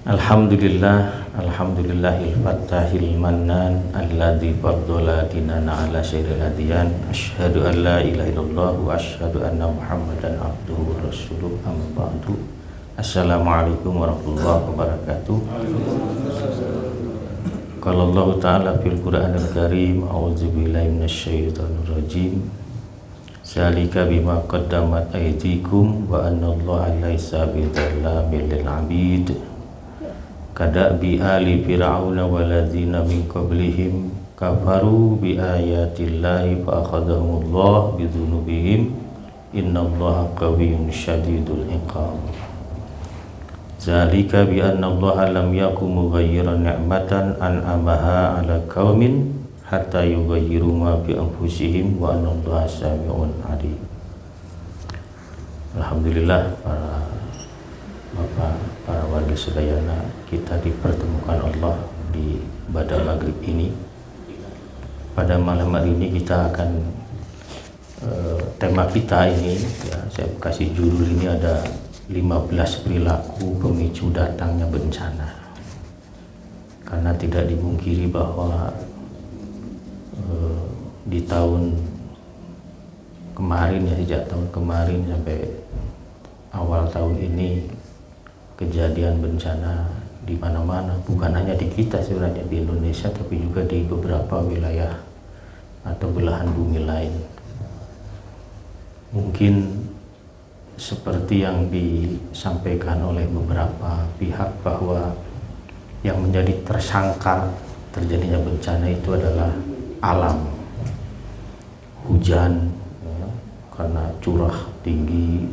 Alhamdulillahil fattahil mannan alladzi faddala dinana ala syairil adyan. Asyhadu an la ilaha illallah wa asyhadu anna Muhammadan abduhu wa rasuluh, amma ba'du. Assalamualaikum warahmatullahi wabarakatuh. Qala Allah ta'ala fil Qur'anil Karim, a'udzu billahi minasyaitonir rajim. Zalika bima qaddamat aydikum wa anna Allaha laisa bidzallamin lil 'abid. Kadabi ali fir'auna waladzina min qablihim kafaru bi ayatillahi fa akhadahumullah bi dzunubihim innallaha qawiyyun syadidul iqab. Zalika bi anna Allaha lam yakum mughayyiran ni'matan an'amaha 'ala qaumin hatta yughayyiru ma bi anfusihim wa anna Allaha sami'un 'alim. Alhamdulillah, para Bapak, para warga sedayana, kita dipertemukan Allah di pada maghrib ini. Pada malam hari ini kita akan tema kita ini, ya, saya kasih judul ini ada 15 perilaku pemicu datangnya bencana. Karena tidak dimungkiri bahwa di tahun kemarin, ya sejak tahun kemarin sampai awal tahun ini, kejadian bencana di mana-mana, bukan hanya di kita sebenarnya di Indonesia, tapi juga di beberapa wilayah atau belahan bumi lain. Mungkin seperti yang disampaikan oleh beberapa pihak bahwa yang menjadi tersangka terjadinya bencana itu adalah alam, hujan, ya, karena curah tinggi,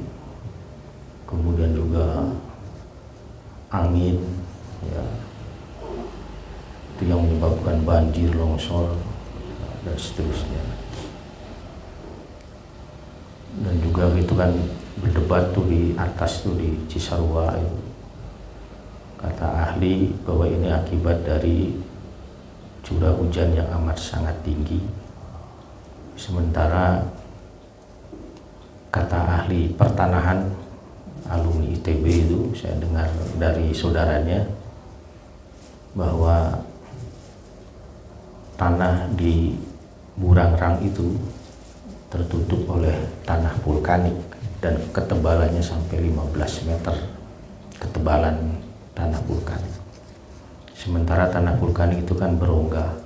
kemudian juga angin, ya, itu yang menyebabkan banjir, longsor, dan seterusnya. Dan juga itu kan berdebat tuh di atas tuh di Cisarua itu. Kata ahli bahwa ini akibat dari curah hujan yang amat sangat tinggi. Sementara kata ahli pertanahan alumni ITB itu, saya dengar dari saudaranya bahwa tanah di Burangrang itu tertutup oleh tanah vulkanik dan ketebalannya sampai 15 meter ketebalan tanah vulkanik. Sementara tanah vulkanik itu kan berongga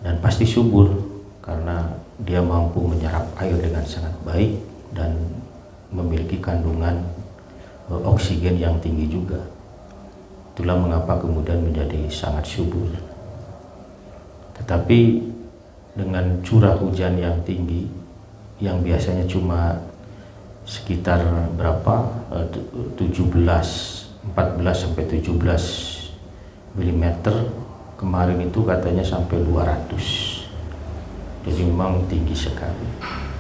dan pasti subur karena dia mampu menyerap air dengan sangat baik dan memiliki kandungan oksigen yang tinggi juga. Itulah mengapa kemudian menjadi sangat subur. Tetapi dengan curah hujan yang tinggi, yang biasanya cuma sekitar berapa, 14 sampai 17 mm, kemarin itu katanya sampai 200. Jadi memang tinggi sekali.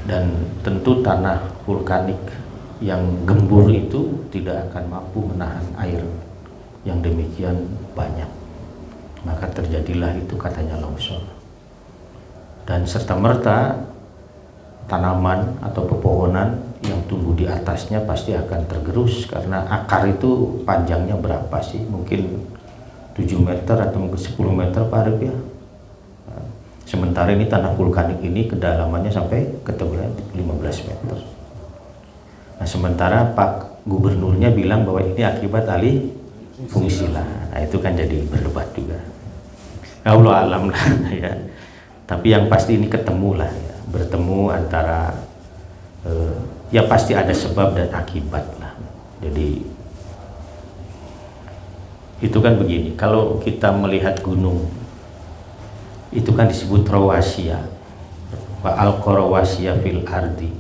Dan tentu tanah vulkanik yang gembur itu tidak akan mampu menahan air yang demikian banyak. Maka terjadilah itu katanya longsor. Dan serta-merta tanaman atau pepohonan yang tumbuh di atasnya pasti akan tergerus karena akar itu panjangnya berapa sih? Mungkin 7 meter atau mungkin 10 meter Pak Arif, ya. Sementara ini tanah vulkanik ini kedalamannya sampai ketebalan 15 meter. Nah, sementara Pak Gubernurnya bilang bahwa ini akibat alih fungsi lahan. Nah, itu kan jadi berdebat juga. Allah alam lah, ya. Tapi yang pasti ini ketemu lah, ya. Bertemu antara ya pasti ada sebab dan akibat lah. Jadi itu kan begini, kalau kita melihat gunung itu kan disebut rawasiya, wa al-qarawasiya fil ardi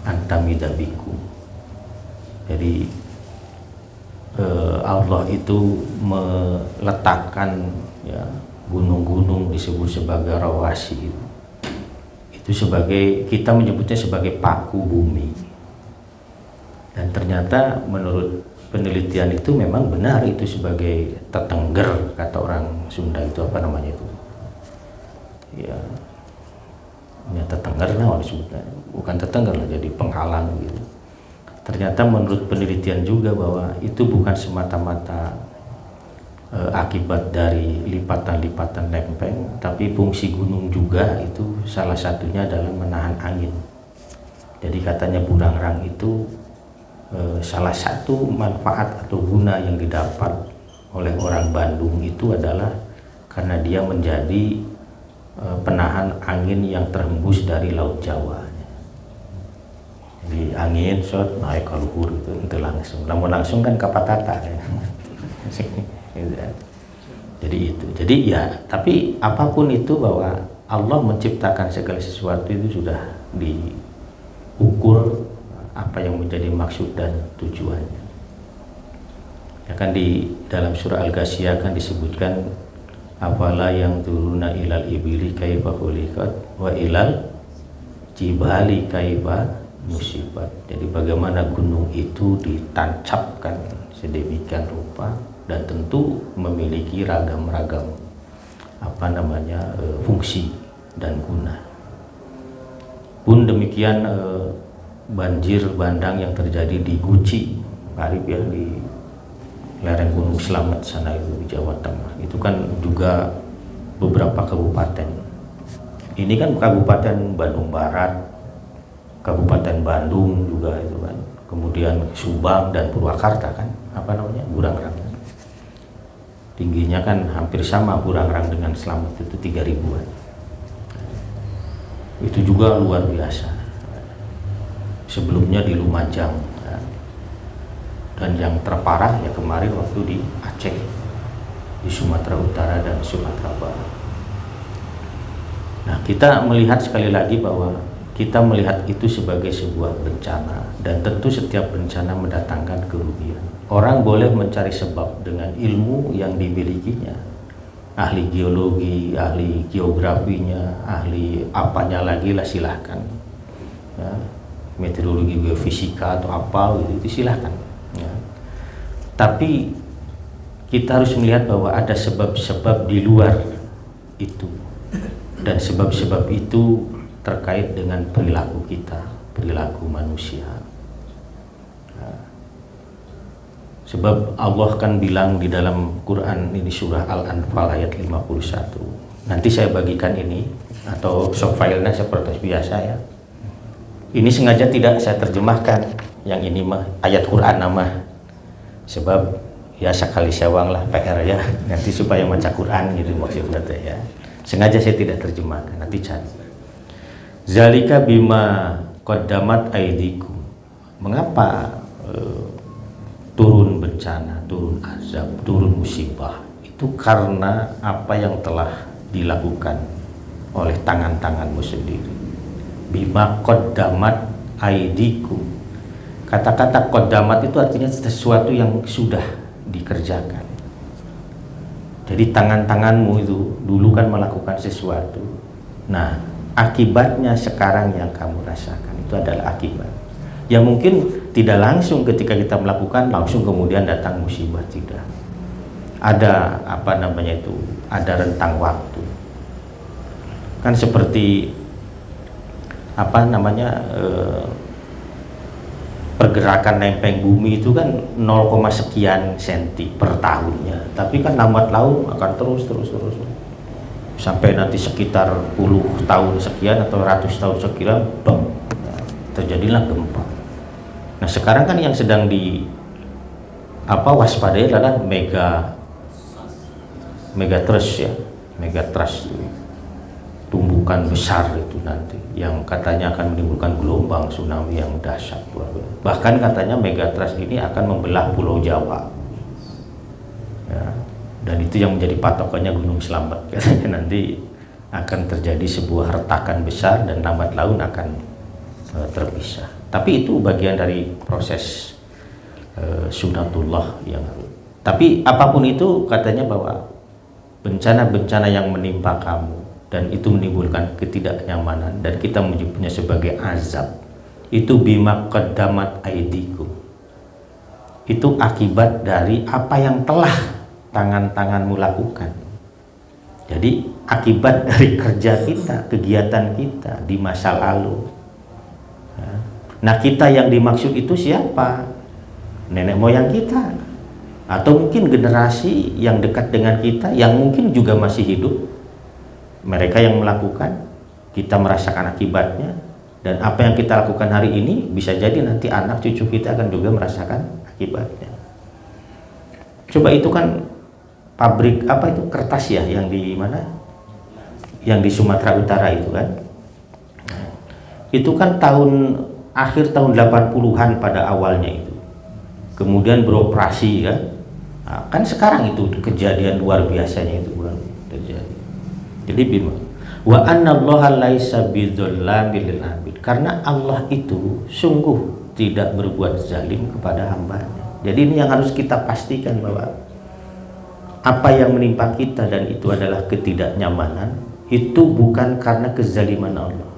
antamidabiku. Jadi Allah itu meletakkan, ya, gunung-gunung disebut sebagai rawasi. Itu sebagai, kita menyebutnya sebagai paku bumi. Dan ternyata menurut penelitian itu memang benar itu sebagai tetengger, kata orang Sunda itu apa namanya itu, ya, tetengger, nah disebutnya bukan tetengger lah, jadi penghalang gitu. ternyata menurut penelitian juga bahwa itu bukan semata-mata akibat dari lipatan-lipatan lempeng, tapi fungsi gunung juga itu salah satunya adalah menahan angin. Jadi katanya Burangrang itu salah satu manfaat atau guna yang didapat oleh orang Bandung itu adalah karena dia menjadi penahan angin yang terhembus dari Laut Jawa. Jadi angin shot naik ke luhur itu langsung, namun langsung kan ke patata ya. Jadi itu, jadi ya, tapi apapun itu bahwa Allah menciptakan segala sesuatu itu sudah diukur apa yang menjadi maksud dan tujuannya. Ya kan di dalam surah Al-Ghasyiyah kan disebutkan afala yang turuna ilal ibili kaifa khuliqat wa ilal jibali kaifa musibat. Jadi bagaimana gunung itu ditancapkan sedemikian rupa dan tentu memiliki ragam-ragam fungsi dan guna. Pun demikian banjir bandang yang terjadi di Guci, Arif ya, di lereng Gunung Slamet sana itu di Jawa Tengah. Itu kan juga beberapa kabupaten. Ini kan Kabupaten Bandung Barat, Kabupaten Bandung juga itu kan. Kemudian Subang dan Purwakarta kan, Burangrang. Tingginya kan hampir sama Burangrang dengan Slamet itu 3000-an. Itu juga luar biasa. Sebelumnya di Lumajang ya. Dan yang terparah ya kemarin waktu di Aceh, di Sumatera Utara dan Sumatera Barat. Nah, kita melihat sekali lagi bahwa kita melihat itu sebagai sebuah bencana, dan tentu setiap bencana mendatangkan kerugian. Orang boleh mencari sebab dengan ilmu yang dimilikinya, ahli geologi, ahli geografinya, ahli apanya lagi lah silahkan ya. Meteorologi, geofisika atau apa itu silahkan ya. Tapi kita harus melihat bahwa ada sebab-sebab di luar itu, dan sebab-sebab itu terkait dengan perilaku kita, perilaku manusia. Sebab Allah kan bilang di dalam Quran ini surah Al-Anfal ayat 51. Nanti saya bagikan ini atau short filenya seperti biasa ya. Ini sengaja tidak saya terjemahkan, yang ini mah ayat Quran nama. Sebab ya sekali sewang lah PR ya, nanti supaya baca Quran gitu maksudnya ya. Sengaja saya tidak terjemahkan, nanti cari. Zalika bima qaddamat aydikum. Mengapa turun bencana, turun azab, turun musibah? Itu karena apa yang telah dilakukan oleh tangan-tanganmu sendiri. Bima qaddamat aydikum. Kata-kata qaddamat itu artinya sesuatu yang sudah dikerjakan. Jadi tangan-tanganmu itu dulu kan melakukan sesuatu. Nah, akibatnya sekarang yang kamu rasakan itu adalah akibat. Ya mungkin tidak langsung ketika kita melakukan langsung kemudian datang musibah, tidak. Ada ada rentang waktu. Kan seperti pergerakan lempeng bumi itu kan 0, sekian senti per tahunnya, tapi kan lambat laun akan terus sampai nanti sekitar puluh tahun sekian atau ratus tahun sekian terjadilah gempa. Nah sekarang kan yang sedang waspadai adalah megatrust ya, megatrust itu tumbukan besar itu nanti yang katanya akan menimbulkan gelombang tsunami yang dahsyat. Bahkan katanya megatrust ini akan membelah Pulau Jawa ya, dan itu yang menjadi patokannya Gunung Slamet. Katanya nanti akan terjadi sebuah retakan besar dan lambat laun akan terpisah. Tapi itu bagian dari proses sunatullah yang. Tapi apapun itu katanya bahwa bencana-bencana yang menimpa kamu dan itu menimbulkan ketidaknyamanan dan kita menyebutnya sebagai azab, itu bima qaddamat aydikum. Itu akibat dari apa yang telah tangan-tanganmu lakukan. Jadi akibat dari kerja kita, kegiatan kita di masa lalu ya. Nah, kita yang dimaksud itu siapa? Nenek moyang kita, atau mungkin generasi yang dekat dengan kita yang mungkin juga masih hidup. Mereka yang melakukan, kita merasakan akibatnya, dan apa yang kita lakukan hari ini bisa jadi nanti anak cucu kita akan juga merasakan akibatnya. Coba itu kan pabrik apa itu kertas ya, yang di mana? Yang di Sumatera Utara itu kan. Itu kan akhir tahun 80-an pada awalnya itu. Kemudian beroperasi kan. Nah, kan sekarang itu kejadian luar biasanya itu bukan terjadi. Jadi wa annallaha laisa bidzallamil lil abid. Karena Allah itu sungguh tidak berbuat zalim kepada hambanya. Jadi ini yang harus kita pastikan, bahwa apa yang menimpa kita dan itu adalah ketidaknyamanan, itu bukan karena kezaliman Allah.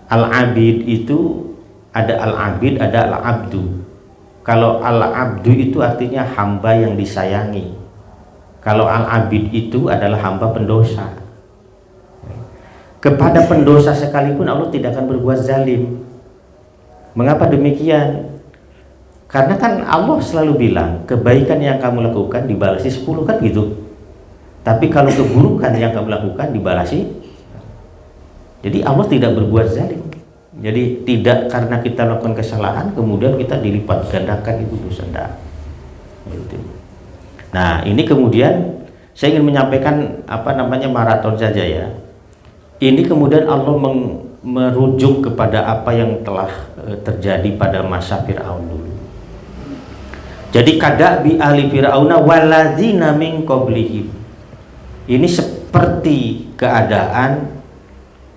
Al-abid itu ada al-abid, ada al-abdu. Kalau al-abdu itu artinya hamba yang disayangi. Kalau al-abid itu adalah hamba pendosa. Kepada pendosa sekalipun Allah tidak akan berbuat zalim. Mengapa demikian? Karena kan Allah selalu bilang, kebaikan yang kamu lakukan dibalasi 10 kan gitu. Tapi kalau keburukan yang kamu lakukan dibalasi. Jadi Allah tidak berbuat zalim. Jadi tidak karena kita lakukan kesalahan kemudian kita dilipat gandakan itu dosa. Nah, ini kemudian saya ingin menyampaikan maraton saja ya. Ini kemudian Allah merujuk kepada apa yang telah terjadi pada masa Fir'aun dulu. Jadi kadabi ahli Fir'auna waladzina min qablihim. Ini seperti keadaan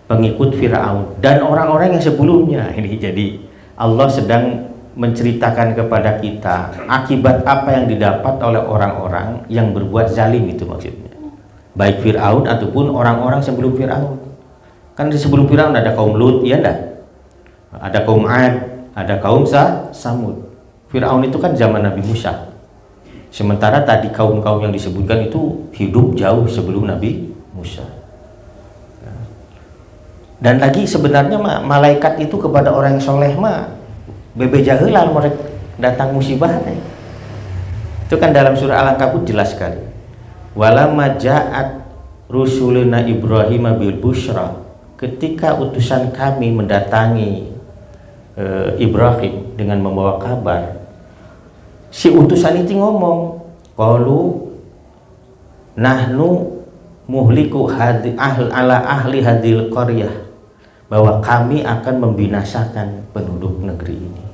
pengikut Fir'aun dan orang-orang yang sebelumnya. Ini jadi Allah sedang menceritakan kepada kita akibat apa yang didapat oleh orang-orang yang berbuat zalim, itu maksudnya. Baik Fir'aun ataupun orang-orang sebelum Fir'aun. Kan di sebelum Fir'aun ada kaum Lut, ya enggak? Ada kaum Ad, ada kaum Samud. Fir'aun itu kan zaman Nabi Musa. Sementara tadi kaum-kaum yang disebutkan itu hidup jauh sebelum Nabi Musa. Dan lagi sebenarnya malaikat itu kepada orang yang soleh bebe jahelan mereka datang musibah. Itu kan dalam surah Al-Ankabut jelas sekali. Walamma ja'at rusuluna Ibrahim bil busyra. Ketika utusan kami mendatangi Ibrahim dengan membawa kabar, si utusan itu ngomong, qalu nahnu muhliku ahli hadhil qaryah, bahwa kami akan membinasakan penduduk negeri ini.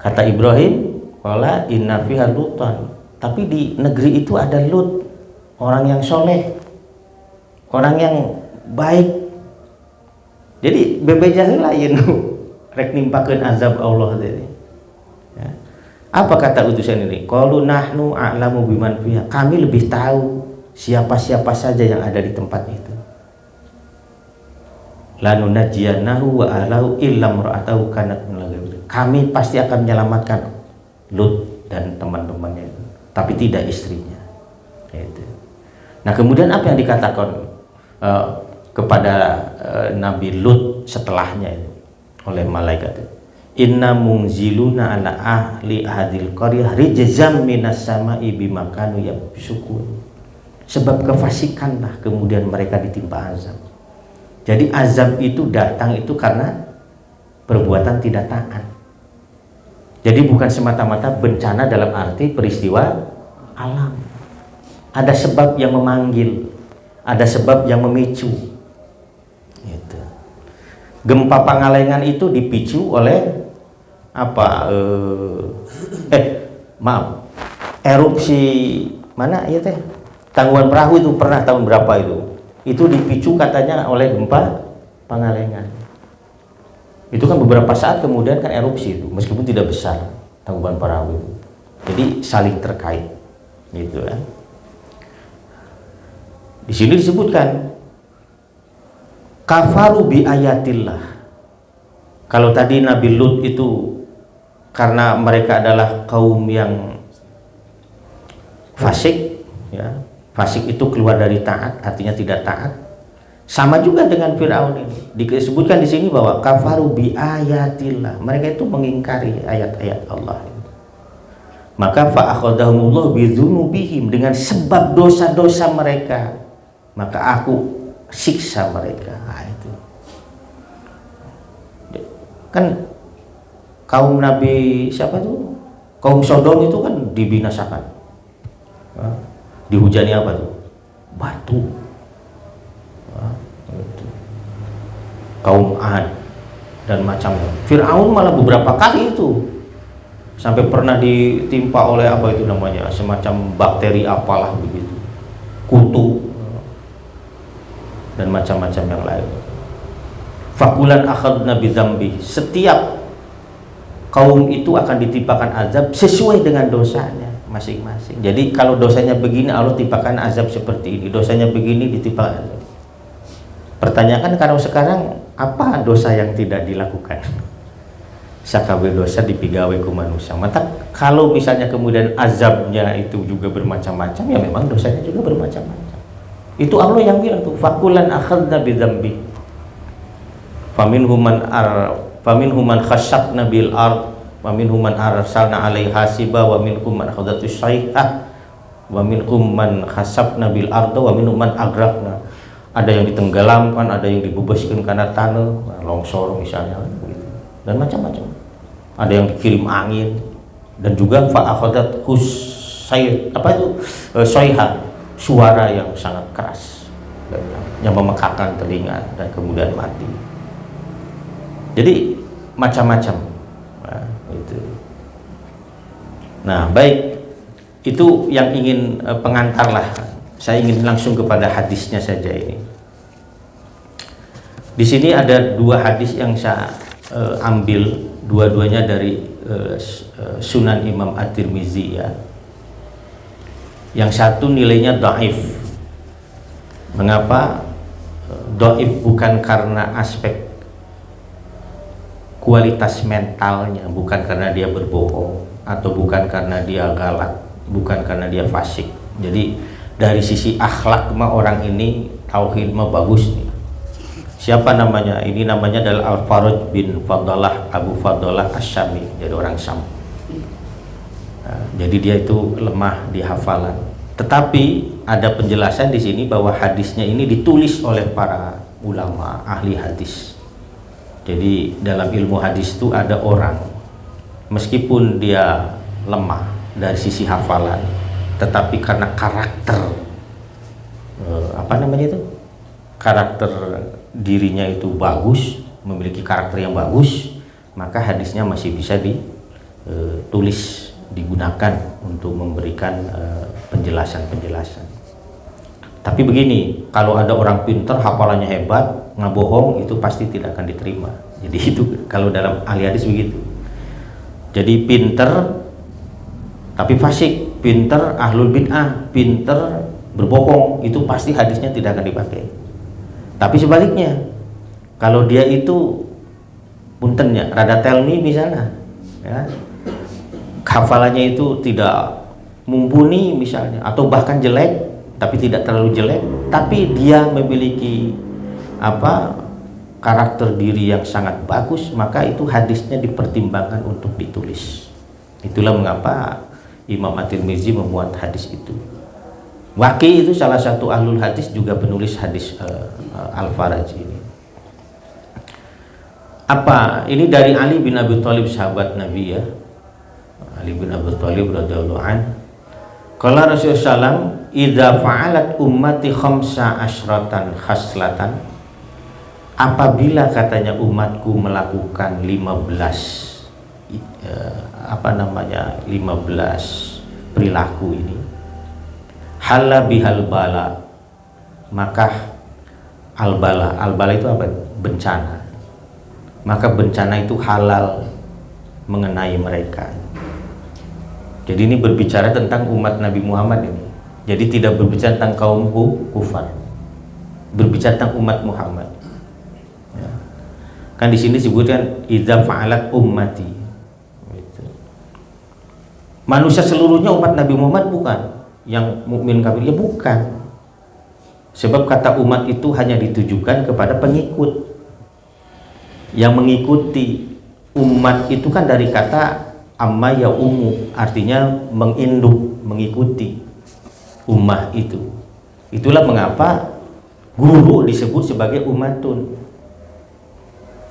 Kata Ibrahim, qala inna fiha lutan, tapi di negeri itu ada Lut, orang yang soleh, orang yang baik. Jadi bebe jahil lain rek nimpakeun azab Allah tadi. Ya. Apa kata utusan ini? Qalu nahnu a'lamu biman fiha. Kami lebih tahu siapa-siapa saja yang ada di tempat itu. Lanunajjiyanahu wa ahlahu illa imra'atahu kanat minal ghabirin. Kami pasti akan menyelamatkan Lut dan teman-temannya itu, tapi tidak istrinya. Gitu. Nah, kemudian apa yang dikatakan kepada Nabi Lut setelahnya itu oleh malaikat itu? Inna munziluna ala ahli hadil qaryah rijzam minas sama'i bima kanu yafsukun. Sebab kefasikanlah kemudian mereka ditimpa azab. Jadi azab itu datang itu karena perbuatan tidak taat. Jadi bukan semata-mata bencana dalam arti peristiwa alam. Ada sebab yang memanggil, ada sebab yang memicu. Gitu. Gempa Pangalengan itu dipicu oleh apa? Erupsi mana ya teh? Tangguhan Perahu itu pernah tahun berapa itu? Itu dipicu katanya oleh gempa Pangalengan. Itu kan beberapa saat kemudian kan erupsi itu, meskipun tidak besar Tangguhan Perahu itu. Jadi saling terkait, gitu kan. Di sini disebutkan kafaru bi ayatillah. Kalau tadi Nabi Lut itu karena mereka adalah kaum yang fasik, ya. Fasik itu keluar dari taat, artinya tidak taat. Sama juga dengan Firaun ini. Disebutkan di sini bahwa kafaru bi ayatillah. Mereka itu mengingkari ayat-ayat Allah. Maka fa akhadahumullah bi dzunubihim, dengan sebab dosa-dosa mereka, maka aku siksa mereka. Nah, itu. Kan kaum Nabi siapa tuh? Kaum Sodom itu kan dibinasakan. Dihujani apa tuh? Batu. Kaum Ad dan macamnya. Firaun malah beberapa kali itu sampai pernah ditimpa oleh apa itu namanya, semacam bakteri apalah begitu, kutu dan macam-macam yang lain. Fakulan akhadna bidzambi, setiap kaum itu akan ditimpakan azab sesuai dengan dosanya masing-masing. Jadi kalau dosanya begini, Allah timpakan azab seperti ini, dosanya begini ditimpakan azab. Pertanyakan kalau sekarang, apa dosa yang tidak dilakukan? Sakabe dosa dipigawe ku manusia. Maka kalau misalnya kemudian azabnya itu juga bermacam-macam, ya memang dosanya juga bermacam-macam. Itu Allah yang bilang tuh, fakulan akhadna bidzambi. Faminhum man khasyafna bil ard, wa minhum man arsalna 'alaihi hasiba, wa minhum man akhadhatus sayhah, wa minhum man khasafna bil ard, wa minhum man agraqna. Ada yang ditenggelamkan, ada yang dibebaskan karena tanah, longsor misalnya, dan macam-macam. Ada yang dikirim angin, dan juga fa'akhadat husayt, apa itu, sayhah, suara yang sangat keras yang memekakkan telinga dan kemudian mati. Jadi macam-macam. Nah, itu. Nah, baik, itu yang ingin pengantar lah. Saya ingin langsung kepada hadisnya saja ini. Di sini ada dua hadis yang saya ambil, dua-duanya dari Sunan Imam At-Tirmizi ya. Yang satu nilainya dhaif. Mengapa dhaif? Bukan karena aspek kualitas mentalnya, bukan karena dia berbohong, atau bukan karena dia galak, bukan karena dia fasik. Jadi dari sisi akhlak mah orang ini tauhid mah bagus nih. Siapa namanya? Ini namanya adalah Al-Faraj bin Fadalah Abu Fadalah Asy-Syami, jadi orang Syam. Nah, jadi dia itu lemah di hafalan. Tetapi ada penjelasan di sini bahwa hadisnya ini ditulis oleh para ulama ahli hadis. Jadi dalam ilmu hadis itu ada orang, meskipun dia lemah dari sisi hafalan, tetapi karena karakter karakter dirinya itu bagus, memiliki karakter yang bagus, maka hadisnya masih bisa ditulis, digunakan untuk memberikan penjelasan-penjelasan. Tapi begini, kalau ada orang pintar hafalannya hebat, ngabohong, itu pasti tidak akan diterima. Jadi itu kalau dalam ahli hadis begitu. Jadi pintar tapi fasik, pinter ahlul bid'ah, pinter berbohong, itu pasti hadisnya tidak akan dipakai. Tapi sebaliknya, kalau dia itu puntennya rada telmi misalnya, ya, hafalannya itu tidak mumpuni misalnya, atau bahkan jelek, tapi tidak terlalu jelek, tapi dia memiliki karakter diri yang sangat bagus, maka itu hadisnya dipertimbangkan untuk ditulis. Itulah mengapa Imam At-Tirmizi memuat hadis itu. Waqi itu salah satu ahlul hadis, juga penulis hadis Al-Faraj ini. Ini dari Ali bin Abi Thalib, sahabat Nabi ya. Ali bin Abi Thalib radhiyallahu an. Qala Rasulullah sallam, "Idza fa'alat ummati khamsa asyratan khaslatan." Apabila katanya umatku melakukan 15 perilaku ini, halla bihal bala, maka al-bala itu apa? Bencana. Maka bencana itu halal mengenai mereka. Jadi ini berbicara tentang umat Nabi Muhammad ini. Jadi tidak berbicara tentang kaum kufar, berbicara tentang umat Muhammad. Ya. Kan di sini disebutkan idza fa'alat ummati. Gitu. Manusia seluruhnya umat Nabi Muhammad bukan, yang mukmin kafir ya bukan. Sebab kata umat itu hanya ditujukan kepada pengikut yang mengikuti. Umat itu kan dari kata amma ya umu, artinya menginduk, mengikuti. Ummah itu. Itulah mengapa guru disebut sebagai ummatun.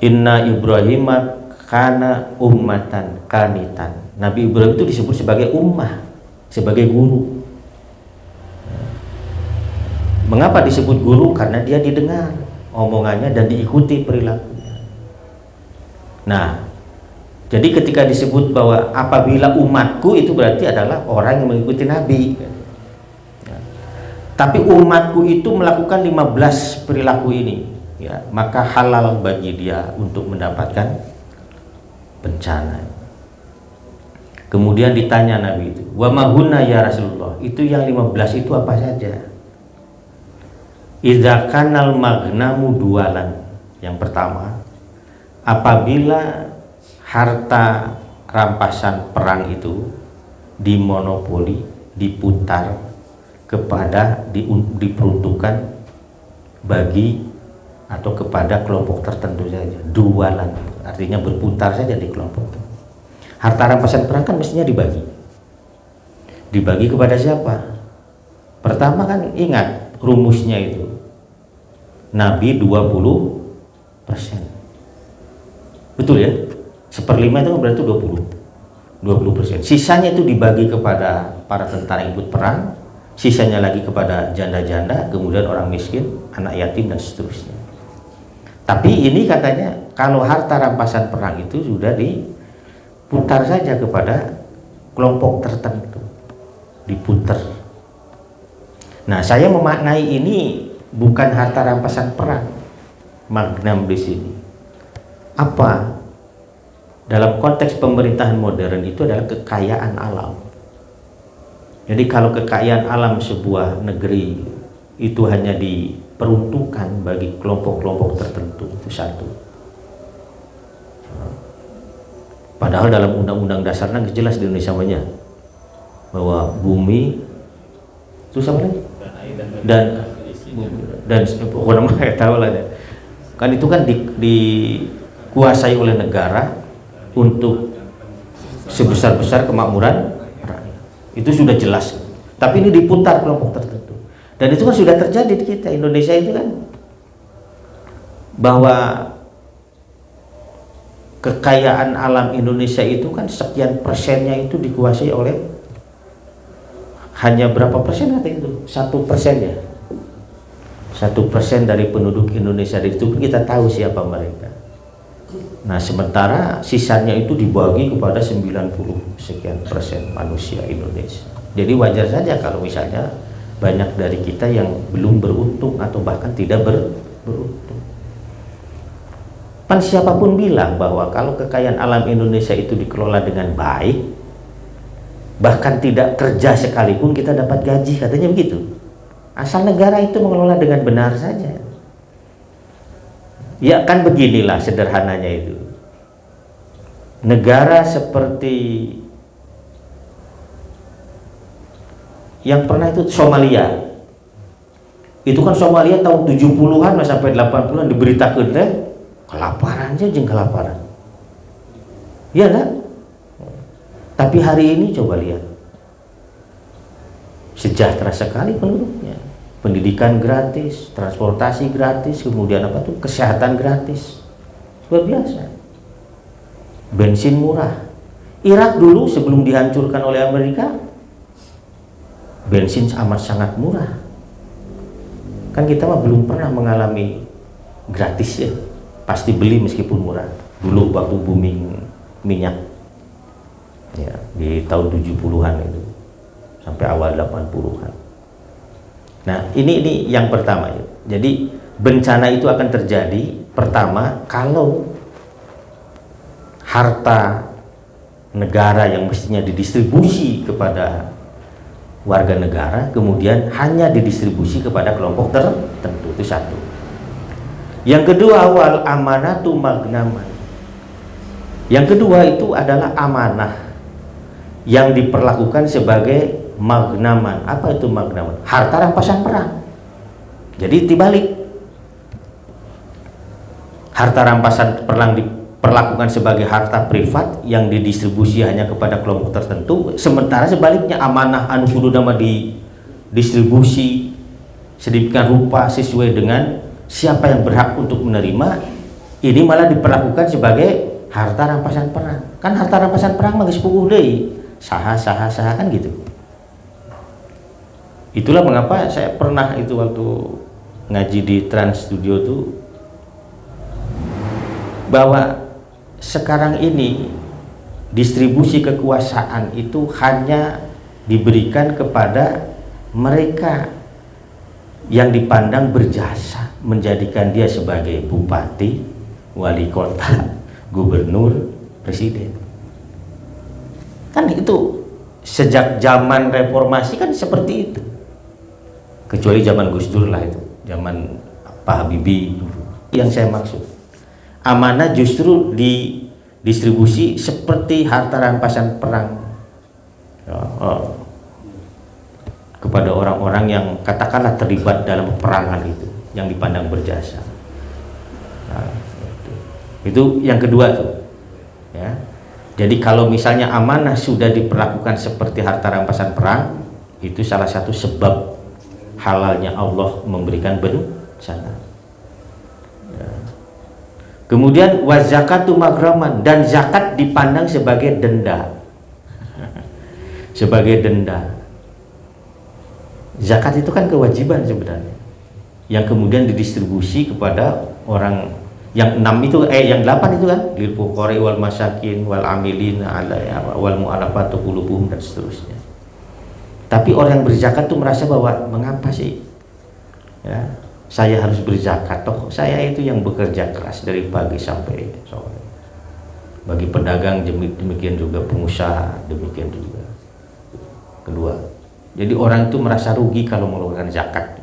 Inna Ibrahimah kana ummatan qanitan. Nabi Ibrahim itu disebut sebagai ummah, sebagai guru. Mengapa disebut guru? Karena dia didengar omongannya dan diikuti perilakunya. Nah, jadi ketika disebut bahwa apabila umatku, itu berarti adalah orang yang mengikuti Nabi. Nah, tapi umatku itu melakukan 15 perilaku ini, ya, maka halal bagi dia untuk mendapatkan bencana. Kemudian ditanya Nabi itu, wa mahunna ya Rasulullah, itu yang 15 itu apa saja? Idza kanal magnamu dualan. Yang pertama, apabila harta rampasan perang itu dimonopoli, diputar kepada, diperuntukkan bagi atau kepada kelompok tertentu saja. Dualan, artinya berputar saja di kelompok. Harta rampasan perang kan mestinya dibagi. Dibagi kepada siapa? Pertama kan ingat rumusnya itu, Nabi 20%. Betul ya? 1/5 itu berarti 20%. Sisanya itu dibagi kepada para tentara yang ikut perang, sisanya lagi kepada janda-janda, kemudian orang miskin, anak yatim dan seterusnya. Tapi ini katanya kalau harta rampasan perang itu sudah diputar saja kepada kelompok tertentu, diputar. Nah, saya memaknai ini bukan harta rampasan perang, magnam di sini. Apa? Dalam konteks pemerintahan modern itu adalah kekayaan alam. Jadi kalau kekayaan alam sebuah negeri itu hanya diperuntukkan bagi kelompok-kelompok tertentu, itu satu. Padahal dalam undang-undang dasarnya jelas di Indonesia banyak bahwa bumi itu sama lagi dan pokoknya saya tahu lah ya. Kan itu kan dikuasai oleh negara untuk sebesar-besar kemakmuran rakyat. Itu sudah jelas. Tapi ini diputar kelompok tertentu. Dan itu kan sudah terjadi di kita Indonesia itu kan, bahwa kekayaan alam Indonesia itu kan sekian persennya itu dikuasai oleh hanya berapa persen kata itu? 1% ya. 1% dari penduduk Indonesia, itu pun kita tahu siapa mereka. Nah, sementara sisanya itu dibagi kepada 90 sekian persen manusia Indonesia. Jadi wajar saja kalau misalnya banyak dari kita yang belum beruntung atau bahkan tidak beruntung. Pan siapapun bilang bahwa kalau kekayaan alam Indonesia itu dikelola dengan baik, bahkan tidak kerja sekalipun kita dapat gaji, katanya begitu. Asal negara itu mengelola dengan benar saja. Ya kan beginilah sederhananya itu. Negara seperti yang pernah itu Somalia. Itu kan Somalia tahun 70-an sampai 80-an diberitakan teh kelaparan aja, jeng kelaparan. Iya enggak? Tapi hari ini coba lihat. Sejahtera sekali penduduknya. Pendidikan gratis, transportasi gratis, kemudian apa tuh? Kesehatan gratis. Luar biasa. Bensin murah. Irak dulu sebelum dihancurkan oleh Amerika, bensin amat sangat murah. Kan kita mah belum pernah mengalami gratis ya. Pasti beli meskipun murah. Dulu waktu booming minyak ya, di tahun 70-an itu sampai awal 80-an. Nah, ini yang pertama ya. Jadi bencana itu akan terjadi pertama kalau harta negara yang mestinya didistribusi kepada warga negara kemudian hanya didistribusi kepada kelompok tertentu, itu satu. Yang kedua, wal amanatu magnaman. Yang kedua itu adalah amanah yang diperlakukan sebagai magnaman. Apa itu magnaman? Harta rampasan perang. Jadi dibalik, harta rampasan perang diperlakukan sebagai harta privat yang didistribusi hanya kepada kelompok tertentu, sementara sebaliknya amanah anu kudu nama didistribusi sedemikian rupa sesuai dengan siapa yang berhak untuk menerima, ini malah diperlakukan sebagai harta rampasan perang. Kan harta rampasan perang mah geus puguh deui, saha kan gitu. Itulah mengapa saya pernah itu waktu ngaji di Trans Studio tuh, bahwa sekarang ini distribusi kekuasaan itu hanya diberikan kepada mereka yang dipandang berjasa, menjadikan dia sebagai bupati, wali kota, gubernur, presiden. Kan itu sejak zaman reformasi kan seperti itu, kecuali zaman Gus Dur lah, itu zaman Pak Habibie. Yang saya maksud, amanah justru didistribusi seperti harta rampasan perang kepada orang-orang yang katakanlah terlibat dalam peperangan itu, yang dipandang berjasa. Nah, itu yang kedua tuh, ya. Jadi kalau misalnya amanah sudah diperlakukan seperti harta rampasan perang, itu salah satu sebab halalnya Allah memberikan bencana. Ya. Kemudian wazakatu maghraman, dan zakat dipandang sebagai denda. Sebagai denda. Zakat itu kan kewajiban sebenarnya, yang kemudian didistribusi kepada orang yang 6 itu, yang 8 itu kan, lil fuqara wal masakin wal amilina alaiha wal mu'allafati qulubuhum dan seterusnya. Tapi orang yang berzakat tuh merasa bahwa mengapa sih, ya, saya harus berzakat, toh saya itu yang bekerja keras dari pagi sampai sore. Bagi pedagang demikian juga, pengusaha demikian juga. Kedua, jadi orang itu merasa rugi kalau mengeluarkan zakat.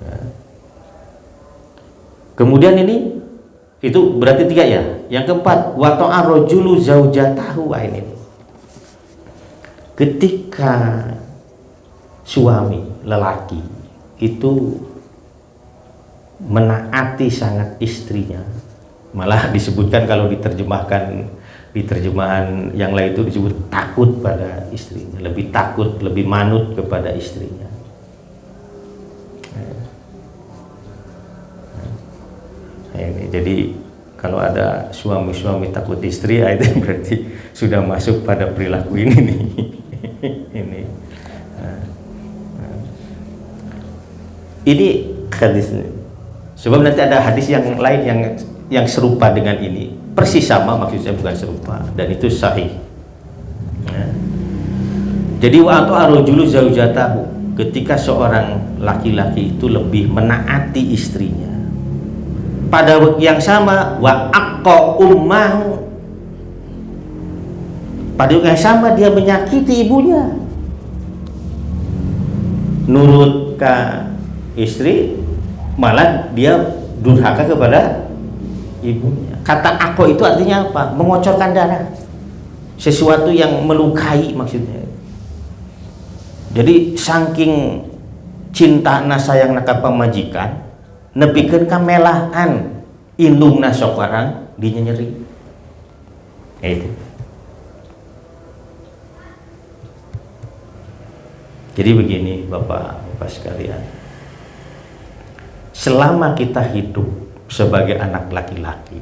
Ya. Kemudian ini, itu berarti 3 ya. Yang keempat, wa ta'a rajulu zaujatahu, ini. Ketika suami lelaki itu menaati sangat istrinya, malah disebutkan kalau di terjemahan yang lain itu disebut takut pada istrinya, lebih takut, lebih manut kepada istrinya. Ini jadi kalau ada suami-suami takut istri, itu berarti sudah masuk pada perilaku ini nih. Ini hadis ini. Sebab nanti ada hadis yang lain yang serupa dengan ini, persis sama, maksud saya bukan serupa, dan itu sahih. Jadi wa rajulu zaujatahu, ketika seorang laki-laki itu lebih menaati istrinya, pada waktu yang sama wa aqqa ummahu, pada waktu yang sama dia menyakiti ibunya, nurut ke istri, malah dia durhaka kepada ibunya. Kata aqqa itu artinya apa? Mengocorkan darah, sesuatu yang melukai maksudnya. Jadi saking cinta na sayang na ka pamajikan, nepikeun ka melahan indungna sok orang dinya nyeri. Itu. Jadi begini Bapak sekalian, selama kita hidup sebagai anak laki-laki,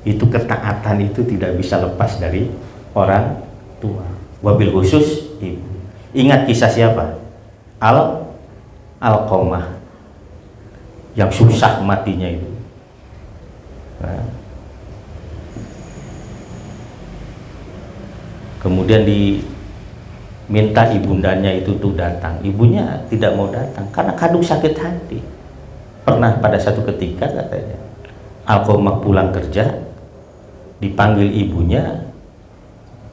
itu ketaatan itu tidak bisa lepas dari orang tua, wabil khusus ibu. Ingat kisah siapa? Alqamah yang susah matinya itu. Nah. Kemudian diminta ibundanya itu tuh datang, ibunya tidak mau datang karena kadung sakit hati. Pernah pada satu ketika katanya Alqamah pulang kerja, dipanggil ibunya,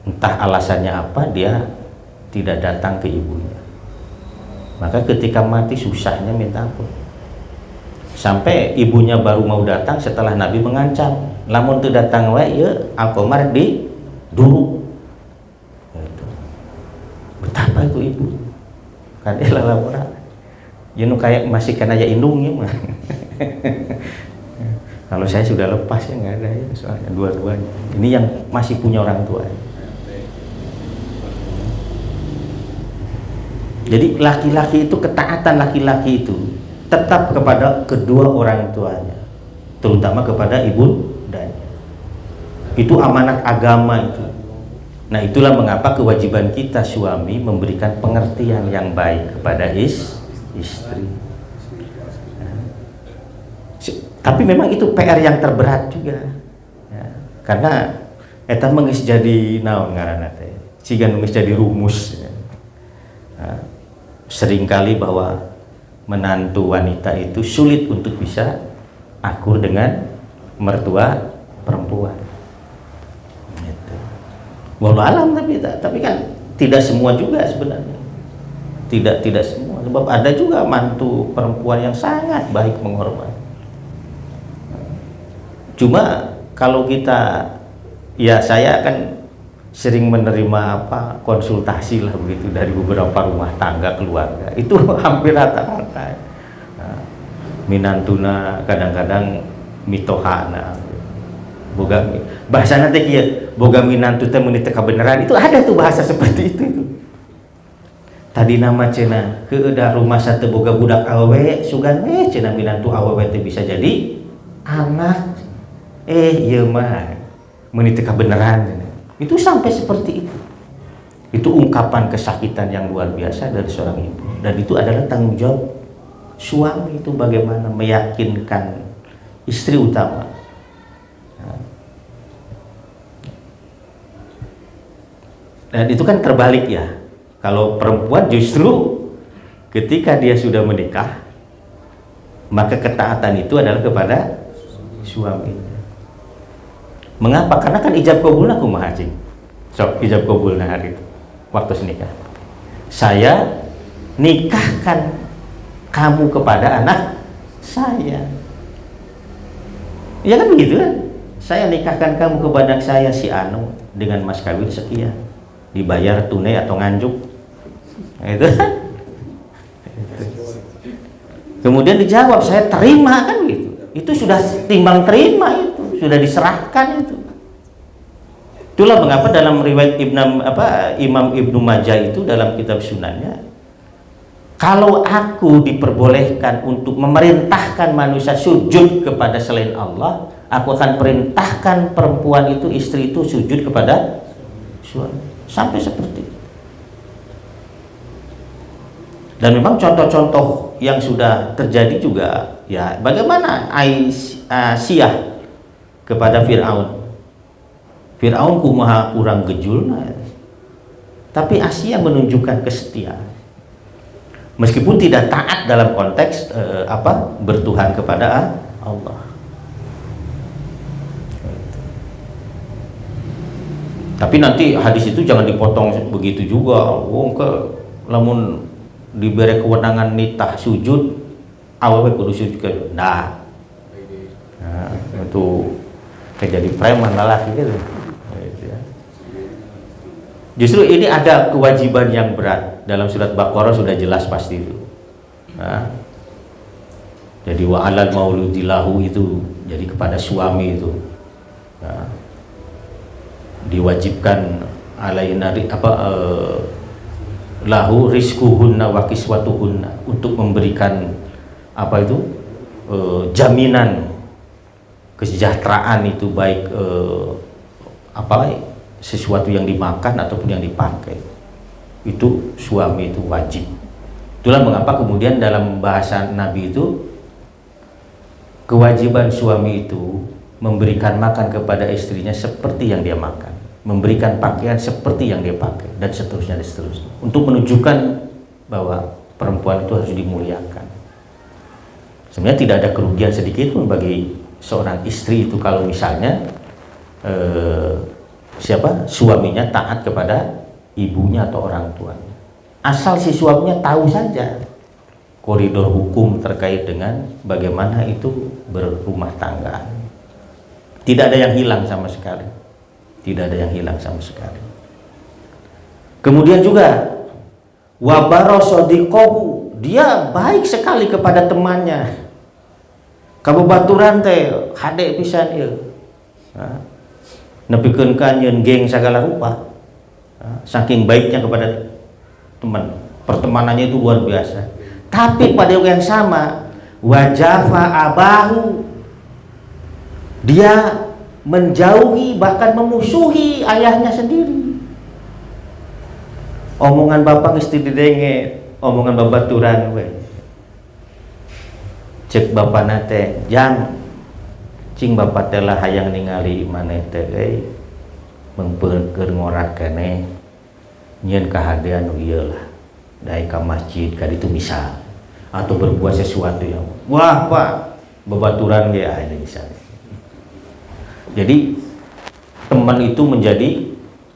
entah alasannya apa dia tidak datang ke ibunya. Maka ketika mati susahnya minta ampun, sampai ibunya baru mau datang setelah Nabi mengancam, lamun teu datang wae ieu Alqamah di duru. Betapa itu ibu kan dia lalamura. Ya kayak masih kena ya indungnya mah. Kalau saya sudah lepas ya nggak ada ya, soalnya dua-duanya. Ini yang masih punya orang tua. Jadi laki-laki itu, ketaatan laki-laki itu tetap kepada kedua orang tuanya, terutama kepada ibundanya. Itu amanat agama itu. Nah, itulah mengapa kewajiban kita suami memberikan pengertian yang baik kepada istri. Tapi memang itu PR yang terberat juga, ya, karena eta mengis jadi naon ngaranna teh, siga mengis jadi rumus. Ya. Nah, seringkali bahwa menantu wanita itu sulit untuk bisa akur dengan mertua perempuan. Gitu. Wallahu alam, tapi kan tidak semua juga sebenarnya. Tidak semua, sebab ada juga mantu perempuan yang sangat baik menghormati. Cuma kalau kita, ya saya kan sering menerima konsultasi lah begitu dari beberapa rumah tangga keluarga, itu hampir rata-rata minantuna kadang-kadang mitohana boga bahasa nanti kia boga minantu teh meuni teu kabeneran, itu ada tuh bahasa seperti itu. Tadi nama cenah keudah rumah satu boga budak awewe sugan cenah minantu awewe teh bisa jadi anak. Iya mah menikah beneran, itu sampai seperti itu. Itu ungkapan kesakitan yang luar biasa dari seorang ibu, dan itu adalah tanggung jawab suami itu bagaimana meyakinkan istri utama. Dan itu kan terbalik ya, kalau perempuan justru ketika dia sudah menikah maka ketaatan itu adalah kepada suami. Mengapa? Karena kan ijab kabulna kumaha cing. Sok ijab kabulna hari itu waktu nikah. Saya nikahkan kamu kepada anak saya. Ya kan begitu kan? Saya nikahkan kamu kepada saya si Anu dengan mas kawin sekian. Dibayar tunai atau nganjuk. Itu. Kemudian dijawab saya terima kan gitu. Itu sudah timbang terima itu. Sudah diserahkan itu. Itulah mengapa dalam riwayat Imam Ibnu Majah itu dalam kitab Sunannya, kalau aku diperbolehkan untuk memerintahkan manusia sujud kepada selain Allah, aku akan perintahkan perempuan itu, istri itu sujud kepada suami. Sampai seperti itu. Dan memang contoh-contoh yang sudah terjadi juga, ya bagaimana Aisyah kepada Fir'aun. Fir'aun kumaha kurang gejulna, tapi Asia menunjukkan kesetiaan. Meskipun tidak taat dalam konteks bertuhan kepada Allah. Tapi nanti hadis itu jangan dipotong begitu juga. Lamun diberi kewenangan nitah sujud, awewe kudu sujud ke. Nah, itu jadi preman lelaki gitu. Justru ini ada kewajiban yang berat dalam surat Baqarah, sudah jelas pasti itu. Jadi wa'alal mauludilahu itu jadi kepada suami itu diwajibkan alaina lahu rizquhunna wa kiswatuhunna, untuk memberikan jaminan kesejahteraan itu, baik sesuatu yang dimakan ataupun yang dipakai, itu suami itu wajib. Itulah mengapa kemudian dalam bahasa Nabi itu kewajiban suami itu memberikan makan kepada istrinya seperti yang dia makan, memberikan pakaian seperti yang dia pakai, dan seterusnya untuk menunjukkan bahwa perempuan itu harus dimuliakan. Sebenarnya tidak ada kerugian sedikit pun bagi seorang istri itu kalau misalnya suaminya taat kepada ibunya atau orang tuanya, asal si suaminya tahu saja koridor hukum terkait dengan bagaimana itu berumah tangga. Tidak ada yang hilang sama sekali, tidak ada yang hilang sama sekali. Kemudian juga wabaro sodikohu, dia baik sekali kepada temannya. Kababaturan teh hade pisan ieu. Nepikeun ka nyeun geng segala rupa. Saking baiknya kepada teman. Pertemanannya itu luar biasa. Tapi pada waktu yang sama, wajafa abahu, dia menjauhi bahkan memusuhi ayahnya sendiri. Omongan bapak geus didenge, omongan babaturan we. Cek bapak nate, jang cing bapak teh lah hayang ningali maneh teh euy mengpeukeun ngorak keneh nyeun kahadean nu ieu lah daek ka masjid ka ditu misal atau berbuat sesuatu yang wah pak babaturan ge aya misalnya. Jadi teman itu menjadi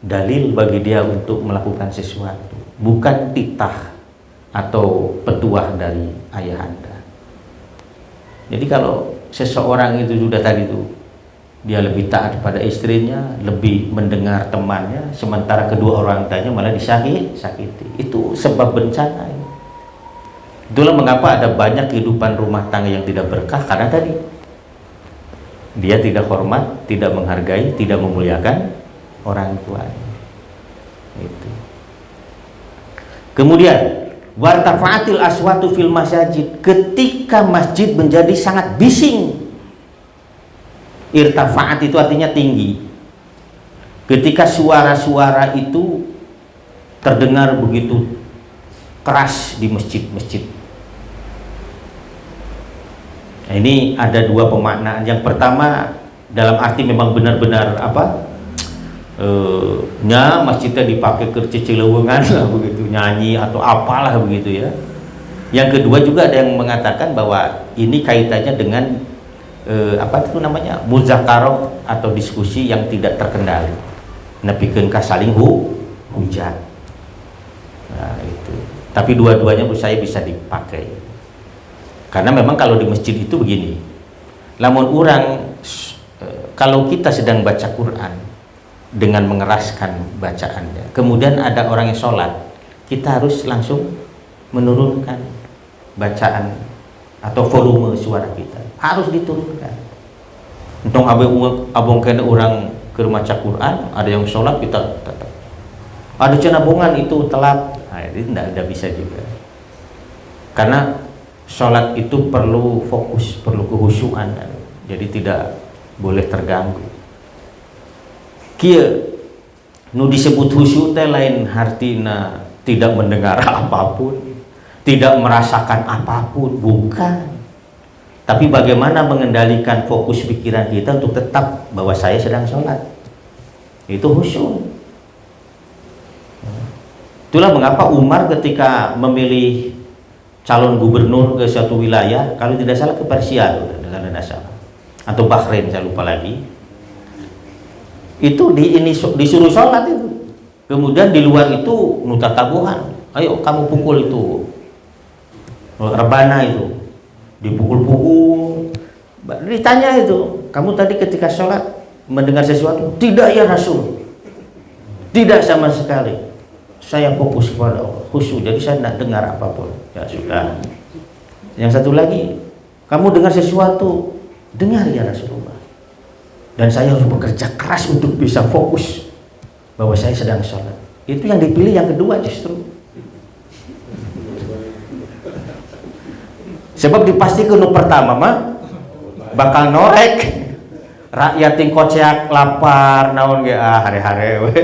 dalil bagi dia untuk melakukan sesuatu, bukan titah atau petuah dari ayahanda. Jadi kalau seseorang itu sudah tadi itu dia lebih taat pada istrinya, lebih mendengar temannya, sementara kedua orang tuanya malah disakiti, itu sebab bencana ini. Itulah mengapa ada banyak kehidupan rumah tangga yang tidak berkah, karena tadi dia tidak hormat, tidak menghargai, tidak memuliakan orang tuanya. Itu. Kemudian wartafa'atil aswatu fil masajid, ketika masjid menjadi sangat bising. Irtafa'at itu artinya tinggi. Ketika suara-suara itu terdengar begitu keras di masjid-masjid. Nah, ini ada dua pemaknaan. Yang pertama dalam arti memang benar-benar masjidnya dipakai ke cicilewengan lah begitu, nyanyi atau apalah begitu ya. Yang kedua juga ada yang mengatakan bahwa ini kaitannya dengan muzakarah atau diskusi yang tidak terkendali, nepikeun ka saling hujat. Nah itu. Tapi dua-duanya menurut saya bisa dipakai. Karena memang kalau di masjid itu begini, lamun orang kalau kita sedang baca Quran dengan mengeraskan bacaannya, kemudian ada orang yang sholat, kita harus langsung menurunkan bacaan atau volume suara kita, harus diturunkan. Untung abong kena orang ke maca Quran, ada yang sholat kita tetap. Ada cenabungan itu telat, nah, itu tidak bisa juga. Karena sholat itu perlu fokus, perlu kehusyuan, jadi tidak boleh terganggu. Kieu nu disebut khusyuk teh lain hartina tidak mendengar apapun, tidak merasakan apapun, bukan. Tapi bagaimana mengendalikan fokus pikiran kita untuk tetap bahwa saya sedang sholat, itu khusyuk. Itulah mengapa Umar ketika memilih calon gubernur ke suatu wilayah, kalau tidak salah ke Persia dengan tidak salah, atau Bahrain saya lupa lagi, itu disuruh sholat itu. Kemudian di luar itu nuta tabuhan, ayo kamu pukul itu rebana itu, dipukul-pukul. Ditanya itu, kamu tadi ketika sholat mendengar sesuatu? Tidak ya Rasul, tidak sama sekali. Saya fokus kepada Allah, khusyuk, jadi saya tidak dengar apapun. Ya sudah. Yang satu lagi, kamu dengar sesuatu? Dengar ya Rasulullah. Dan saya harus bekerja keras untuk bisa fokus bahwa saya sedang sholat. Itu yang dipilih yang kedua justru. Sebab dipastikan yang pertama mah bakal norek rakyat yang koceak lapar naon ge hari-hari we.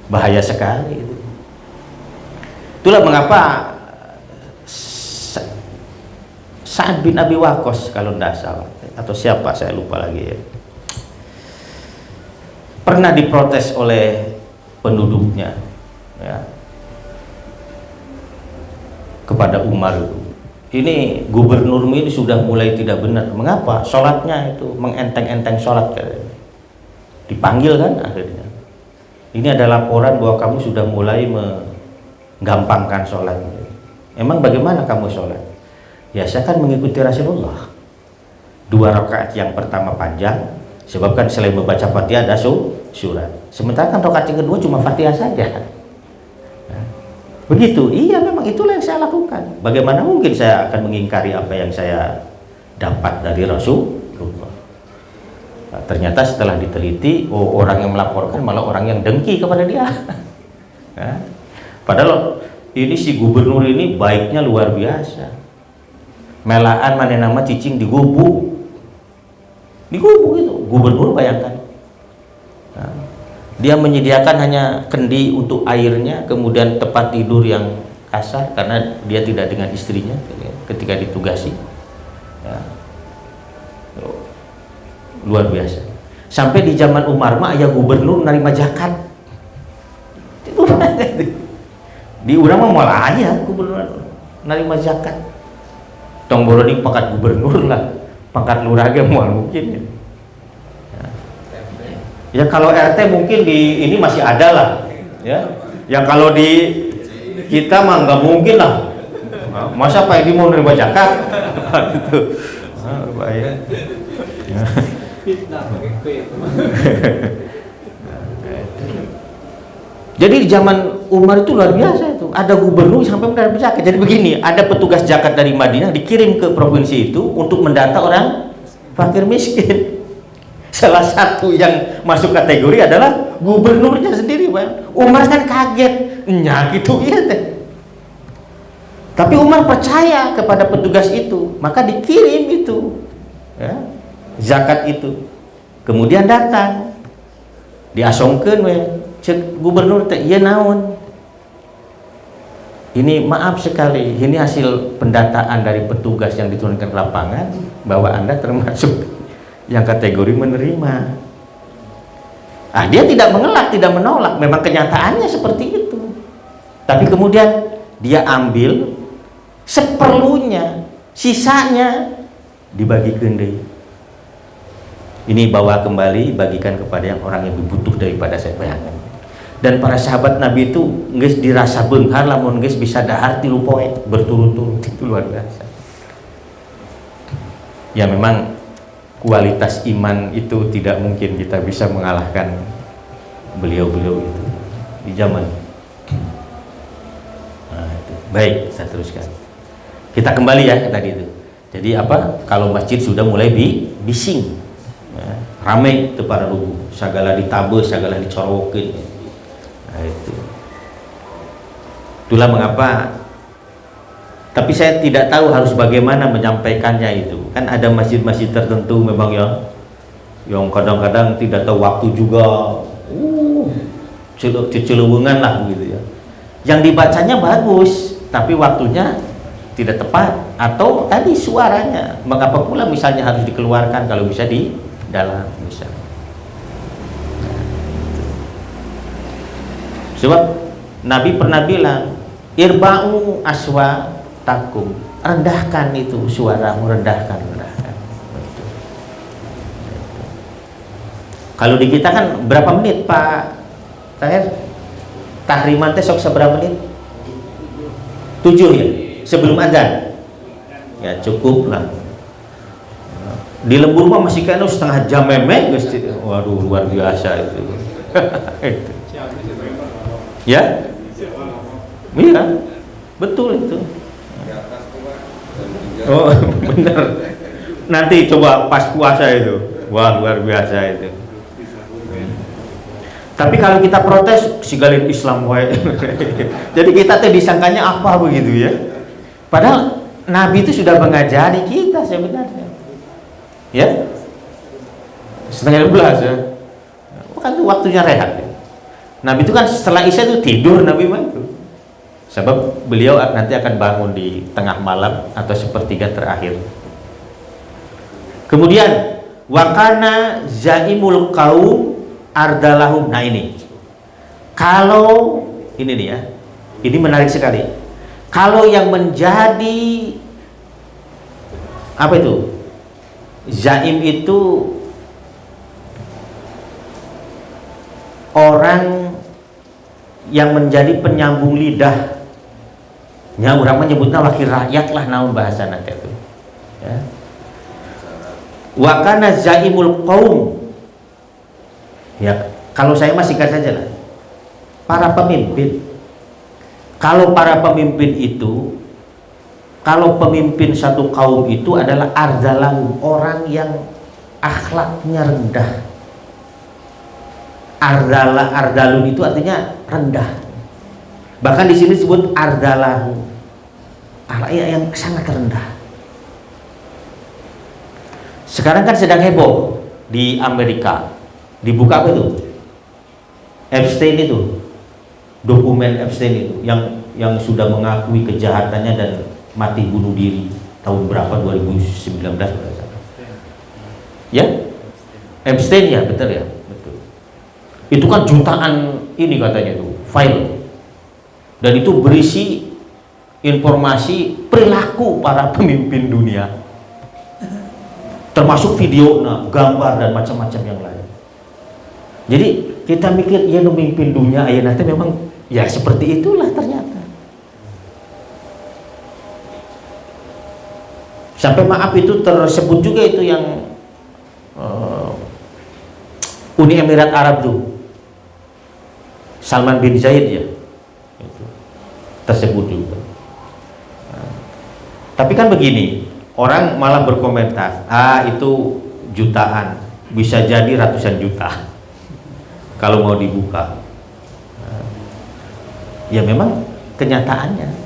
Bahaya sekali itu. Itulah mengapa Sa'ad bin Abi Waqqas kalau tidak salah, atau siapa saya lupa lagi ya, pernah diprotes oleh penduduknya ya, kepada Umar itu, ini gubernurmu ini sudah mulai tidak benar. Mengapa? Sholatnya itu mengenteng-enteng sholat, dipanggil kan akhirnya. Ini ada laporan bahwa kamu sudah mulai menggampangkan sholat. Emang bagaimana kamu sholat? Ya saya kan mengikuti Rasulullah. 2 rakaat yang pertama panjang, sebab kan selain membaca Fatihah ada surat. Sementara kan rakaat yang kedua cuma Fatihah saja. Nah, Begitu, iya memang itulah yang saya lakukan. Bagaimana mungkin saya akan mengingkari apa yang saya dapat dari Rasulullah. Nah, ternyata setelah diteliti, oh, orang yang melaporkan malah orang yang dengki kepada dia. Nah, padahal ini si gubernur ini baiknya luar biasa. Melaan mana nama cicing digubuk itu gubernur, bayangkan. Nah, dia menyediakan hanya kendi untuk airnya, kemudian tempat tidur yang kasar karena dia tidak dengan istrinya ketika ditugasi. Ya. Luar biasa. Sampai di zaman Umar mah ayah gubernur nerima zakat. Di urang mah malah aya gubernur nerima zakat. Tong borodi pangkat gubernur lah, pangkat lurah ge moal mungkin. Ya kalau RT mungkin di ini masih ada lah, ya. Yang kalau di kita mah nggak mungkin lah. Masa Pak Edi mau nerima zakat? Gitu. Bahaya. Jadi di zaman Umar itu luar biasa itu. Ada gubernur sampai menerima zakat. Jadi begini, ada petugas zakat dari Madinah dikirim ke provinsi itu untuk mendata orang fakir miskin. Salah satu yang masuk kategori adalah gubernurnya sendiri, Pak. Umar kan kaget, gitu iya teh. Tapi Umar percaya kepada petugas itu, maka dikirim itu, ya, zakat itu. Kemudian datang, diasongkeun we, cek gubernur teh, ieu naon? Ini maaf sekali, ini hasil pendataan dari petugas yang diturunkan ke lapangan bahwa Anda termasuk yang kategori menerima. Dia tidak mengelak, tidak menolak, memang kenyataannya seperti itu. Tapi kemudian dia ambil seperlunya, sisanya dibagikan deui. Ini bawa kembali, bagikan kepada yang orang yang lebih butuh daripada saya, bayangkan. Dan para sahabat Nabi itu geus dirasa beunghar lamun geus bisa dahar 3 poe berturut-turut, itu luar biasa. Ya memang kualitas iman itu tidak mungkin kita bisa mengalahkan beliau-beliau itu di zaman. Nah, itu. Baik, saya teruskan. Kita kembali ya ke tadi itu. Jadi apa? Kalau masjid sudah mulai bising, ya, rame itu para rubuh, segala ditabe, segala dicorokin. Nah itu. Itulah mengapa. Tapi saya tidak tahu harus bagaimana menyampaikannya itu. Kan ada masjid-masjid tertentu memang yang kadang-kadang tidak tahu waktu juga, celewungan lah gitu ya. Yang dibacanya bagus, tapi waktunya tidak tepat, atau tadi suaranya. Mengapa pula misalnya harus dikeluarkan kalau bisa di dalam misalnya. Sebab Nabi pernah bilang, irba'u aswa takum, rendahkan itu suaramu, rendahkan. Kalau di kita kan berapa menit Pak Tahir? Tahriman teh sok seberapa menit? 7 ya? Sebelum azan? Ya cukup lah. Di lembur mah masih kan setengah jam memek, waduh luar biasa itu. Ya? Iya, betul itu. Oh benar. Nanti coba pas puasa itu, wah luar biasa itu. Tapi kalau kita protes sigalin Islam wae. Jadi kita teh disangkanya apa begitu ya? Padahal Nabi itu sudah mengajari kita sebenarnya. Ya? 10:30 ya. Kan itu waktunya rehat. Nabi itu kan setelah Isya itu tidur Nabi mah itu. Sebab beliau nanti akan bangun di tengah malam atau sepertiga terakhir. Kemudian wakana zaimul qaum ardalahum. Nah ini, kalau ini nih ya, ini menarik sekali. Kalau yang menjadi apa itu? Zaim itu orang yang menjadi penyambung lidah. Ya, orang menyebutnya wakil rakyat lah, naon bahasa nanti itu. Ya. Wa kana zaimul qaum. Ya, kalau saya masih singkat saja lah. Para pemimpin. Kalau para pemimpin itu, kalau pemimpin satu kaum itu adalah ardalahum, orang yang akhlaknya rendah. Ardalun itu artinya rendah. Bahkan di sini disebut ardalahu, akhlaknya yang sangat rendah. Sekarang kan sedang heboh di Amerika, dibuka apa itu? Epstein itu, dokumen Epstein itu, yang sudah mengakui kejahatannya dan mati bunuh diri tahun berapa, 2019 ya? Epstein ya, betul ya, betul. Itu kan jutaan ini katanya itu file, dan itu berisi informasi perilaku para pemimpin dunia, termasuk video, gambar dan macam-macam yang lain. Jadi kita mikir ya memimpin dunia, ya nanti memang ya seperti itulah ternyata. Sampai maaf itu tersebut juga itu yang Uni Emirat Arab tuh, Salman bin Zaid ya, itu tersebut juga. Tapi kan begini, orang malah berkomentar, itu jutaan, bisa jadi ratusan juta kalau mau dibuka. Ya memang kenyataannya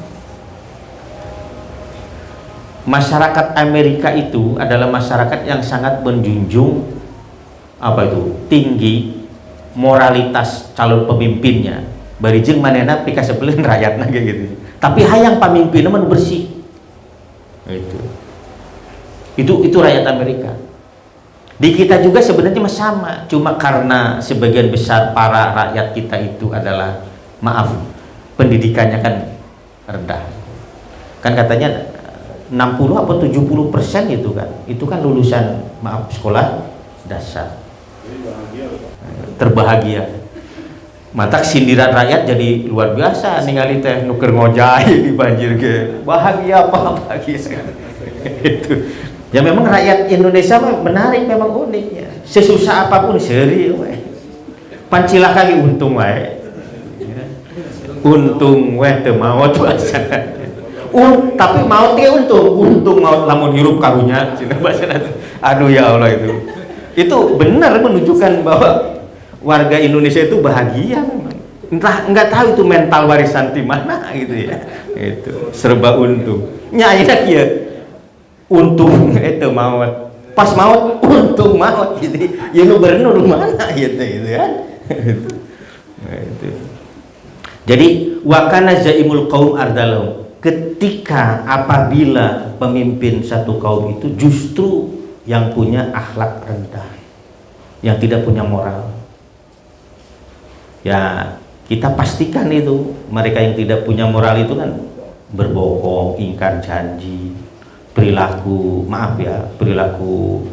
masyarakat Amerika itu adalah masyarakat yang sangat menjunjung tinggi moralitas calon pemimpinnya. Barijeng manena pika sebelum rakyatnya kayak gitu. Tapi hayang pemimpinnya men bersih. Itu rakyat Amerika. Di kita juga sebenarnya sama, cuma karena sebagian besar para rakyat kita itu adalah, maaf, pendidikannya kan rendah. Kan katanya 60 atau 70% itu kan lulusan, maaf, sekolah dasar. Terbahagia. Matak sindiran rakyat jadi luar biasa, ningali teh nuker ngojai di banjir ke bahagia apa itu. Ya memang rakyat Indonesia menarik, memang uniknya. Sesusah apapun seri we. Pancilah kali untung wae. Untung we teu maot bahasa. Tapi maut dia untung maut lamun hirup karunya cina bahasa. Aduh ya Allah, itu benar menunjukkan bahwa warga Indonesia itu bahagia memang. Entah, enggak tahu itu mental warisan di mana gitu ya. Itu serba untung. Nyainak ya untung itu maut. Pas maut untung maut gitu. Ya nu berenur mana gitu kan. Itu. Jadi wakana zaimul qaum ardalahum. Ketika apabila pemimpin satu kaum itu justru yang punya akhlak rendah, yang tidak punya moral, ya kita pastikan itu mereka yang tidak punya moral itu kan berbohong, ingkar janji, perilaku, maaf ya, perilaku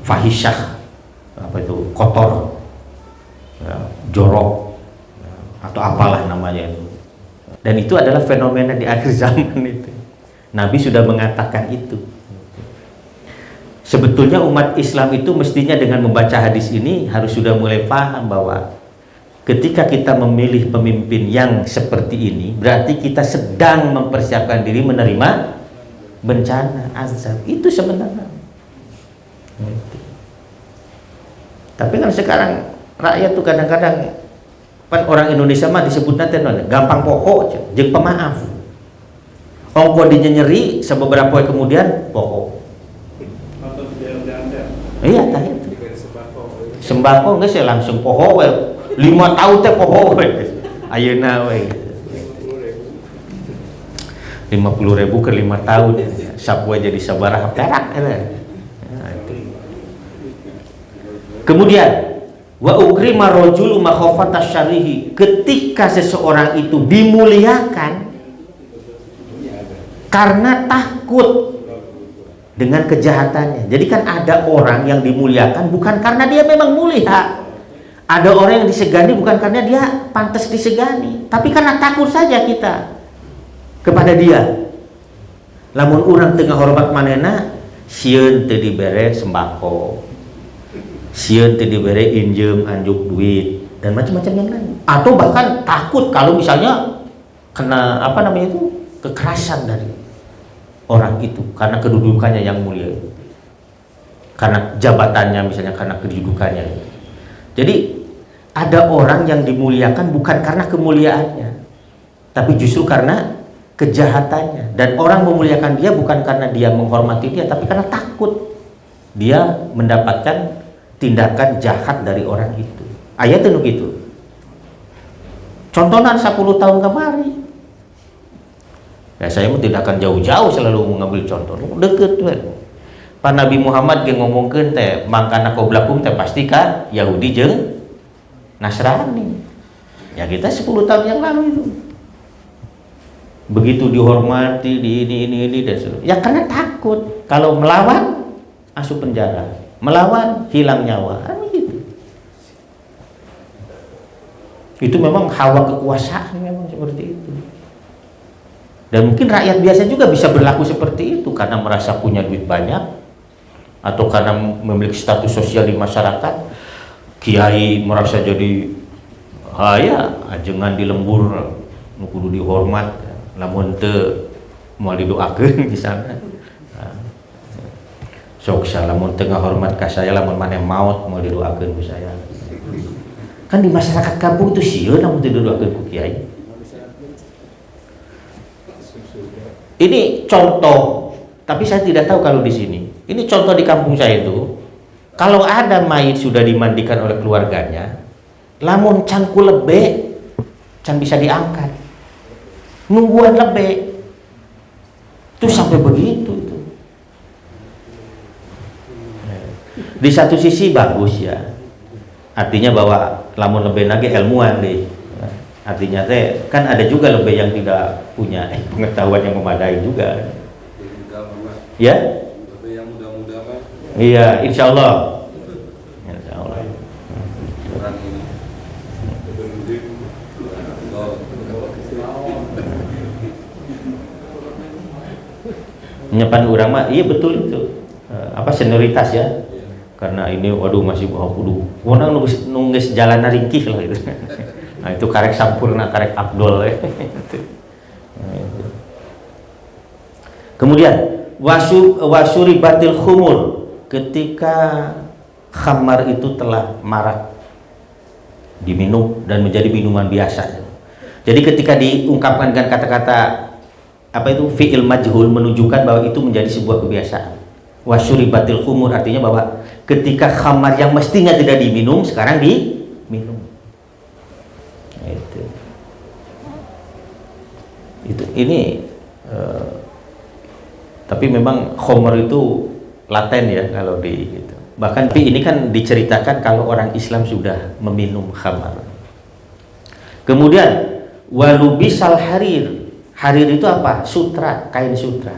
fahisyah, kotor, ya, jorok, ya, atau apalah namanya itu. Dan itu adalah fenomena di akhir zaman itu. Nabi sudah mengatakan itu. Sebetulnya umat Islam itu mestinya dengan membaca hadis ini harus sudah mulai paham bahwa ketika kita memilih pemimpin yang seperti ini, berarti kita sedang mempersiapkan diri menerima bencana, azab. Itu sebenarnya. Tapi kan sekarang rakyat tuh kadang-kadang, kan orang Indonesia mah disebutnya gampang pokok jeung pemaaf. Ongko dinya nyeri sebeberapa hari kemudian pokok. Iya tah itu. Sembako geus langsung pokok we. 5 tahun teh pokok we. Ayeuna we. 50.000 ke 5 tahun. Sapua jadi sabaraha perak eta. Kemudian wa ukrima rajulu makhafata syarihi, ketika seseorang itu dimuliakan karena takut dengan kejahatannya. Jadi kan ada orang yang dimuliakan bukan karena dia memang mulia, ada orang yang disegani bukan karena dia pantas disegani, tapi karena takut saja kita kepada dia. Lamun urang tengah hormat manena sieun teu dibere sembako, sieun teu dibere injem anjuk duit, dan macam-macam yang lain. Atau bahkan takut kalau misalnya kena apa namanya itu, kekerasan dari orang itu karena kedudukannya yang mulia, karena jabatannya misalnya, karena kedudukannya. Jadi ada orang yang dimuliakan bukan karena kemuliaannya, tapi justru karena kejahatannya. Dan orang memuliakan dia bukan karena dia menghormati dia, tapi karena takut dia mendapatkan tindakan jahat dari orang itu. Ayatnya begitu. Contohnya 10 tahun kemarin. Ya, saya tidak akan jauh-jauh selalu mengambil contoh. Deket tuh. Pak Nabi Muhammad yang ngomongkan teh mangkana qoblakum teh pasti kan Yahudi jeung Nasrani. Ya kita 10 tahun yang lalu itu. Begitu dihormati di ini dan sebagainya. Ya karena takut kalau melawan masuk penjara, melawan hilang nyawa. Itu memang hawa kekuasaan, memang seperti itu. Dan mungkin rakyat biasa juga bisa berlaku seperti itu karena merasa punya duit banyak atau karena memiliki status sosial di masyarakat. Kiai merasa jadi haya ajengan di lembur kudu dihormat, lamun teu moal didoakeun di sana. Sok lamun teu ngahormat ka saya, lamun maneh maot moal didoakeun ku saya. Kan di masyarakat kampung itu sieun lamun teu didoakeun ku kiai. Ini contoh, tapi saya tidak tahu kalau di sini. Ini contoh di kampung saya itu, kalau ada mayit sudah dimandikan oleh keluarganya, lamun can ku lebe, can bisa diangkat. Nungguan lebe. Itu sampai begitu itu. Di satu sisi bagus ya. Artinya bahwa lamun lebe nage ilmuwan deh. Artinya teh kan ada juga lebih yang tidak punya pengetahuan yang memadai juga. Ya? Lebih yang muda-muda kan? Iya, insya Allah. Insya Allah. Menyepan orang mah, iya betul itu. Apa senioritas ya? Karena ini, waduh masih kudu. Orang nunggu jalan ringkih lah gitu. Nah itu karek sampurna, karek abdol ya. Kemudian wasuribatil khumur, ketika khamar itu telah marak diminum dan menjadi minuman biasa. Jadi ketika diungkapkan dengan kata-kata apa itu fi'il majhul, menunjukkan bahwa itu menjadi sebuah kebiasaan. Wasuribatil khumur artinya bahwa ketika khamar yang mestinya tidak diminum sekarang diminum. Itu ini tapi memang khamr itu laten ya kalau di gitu. Bahkan ini kan diceritakan kalau orang Islam sudah meminum khamar. Kemudian walubisal harir. Harir itu apa? Sutra, kain sutra.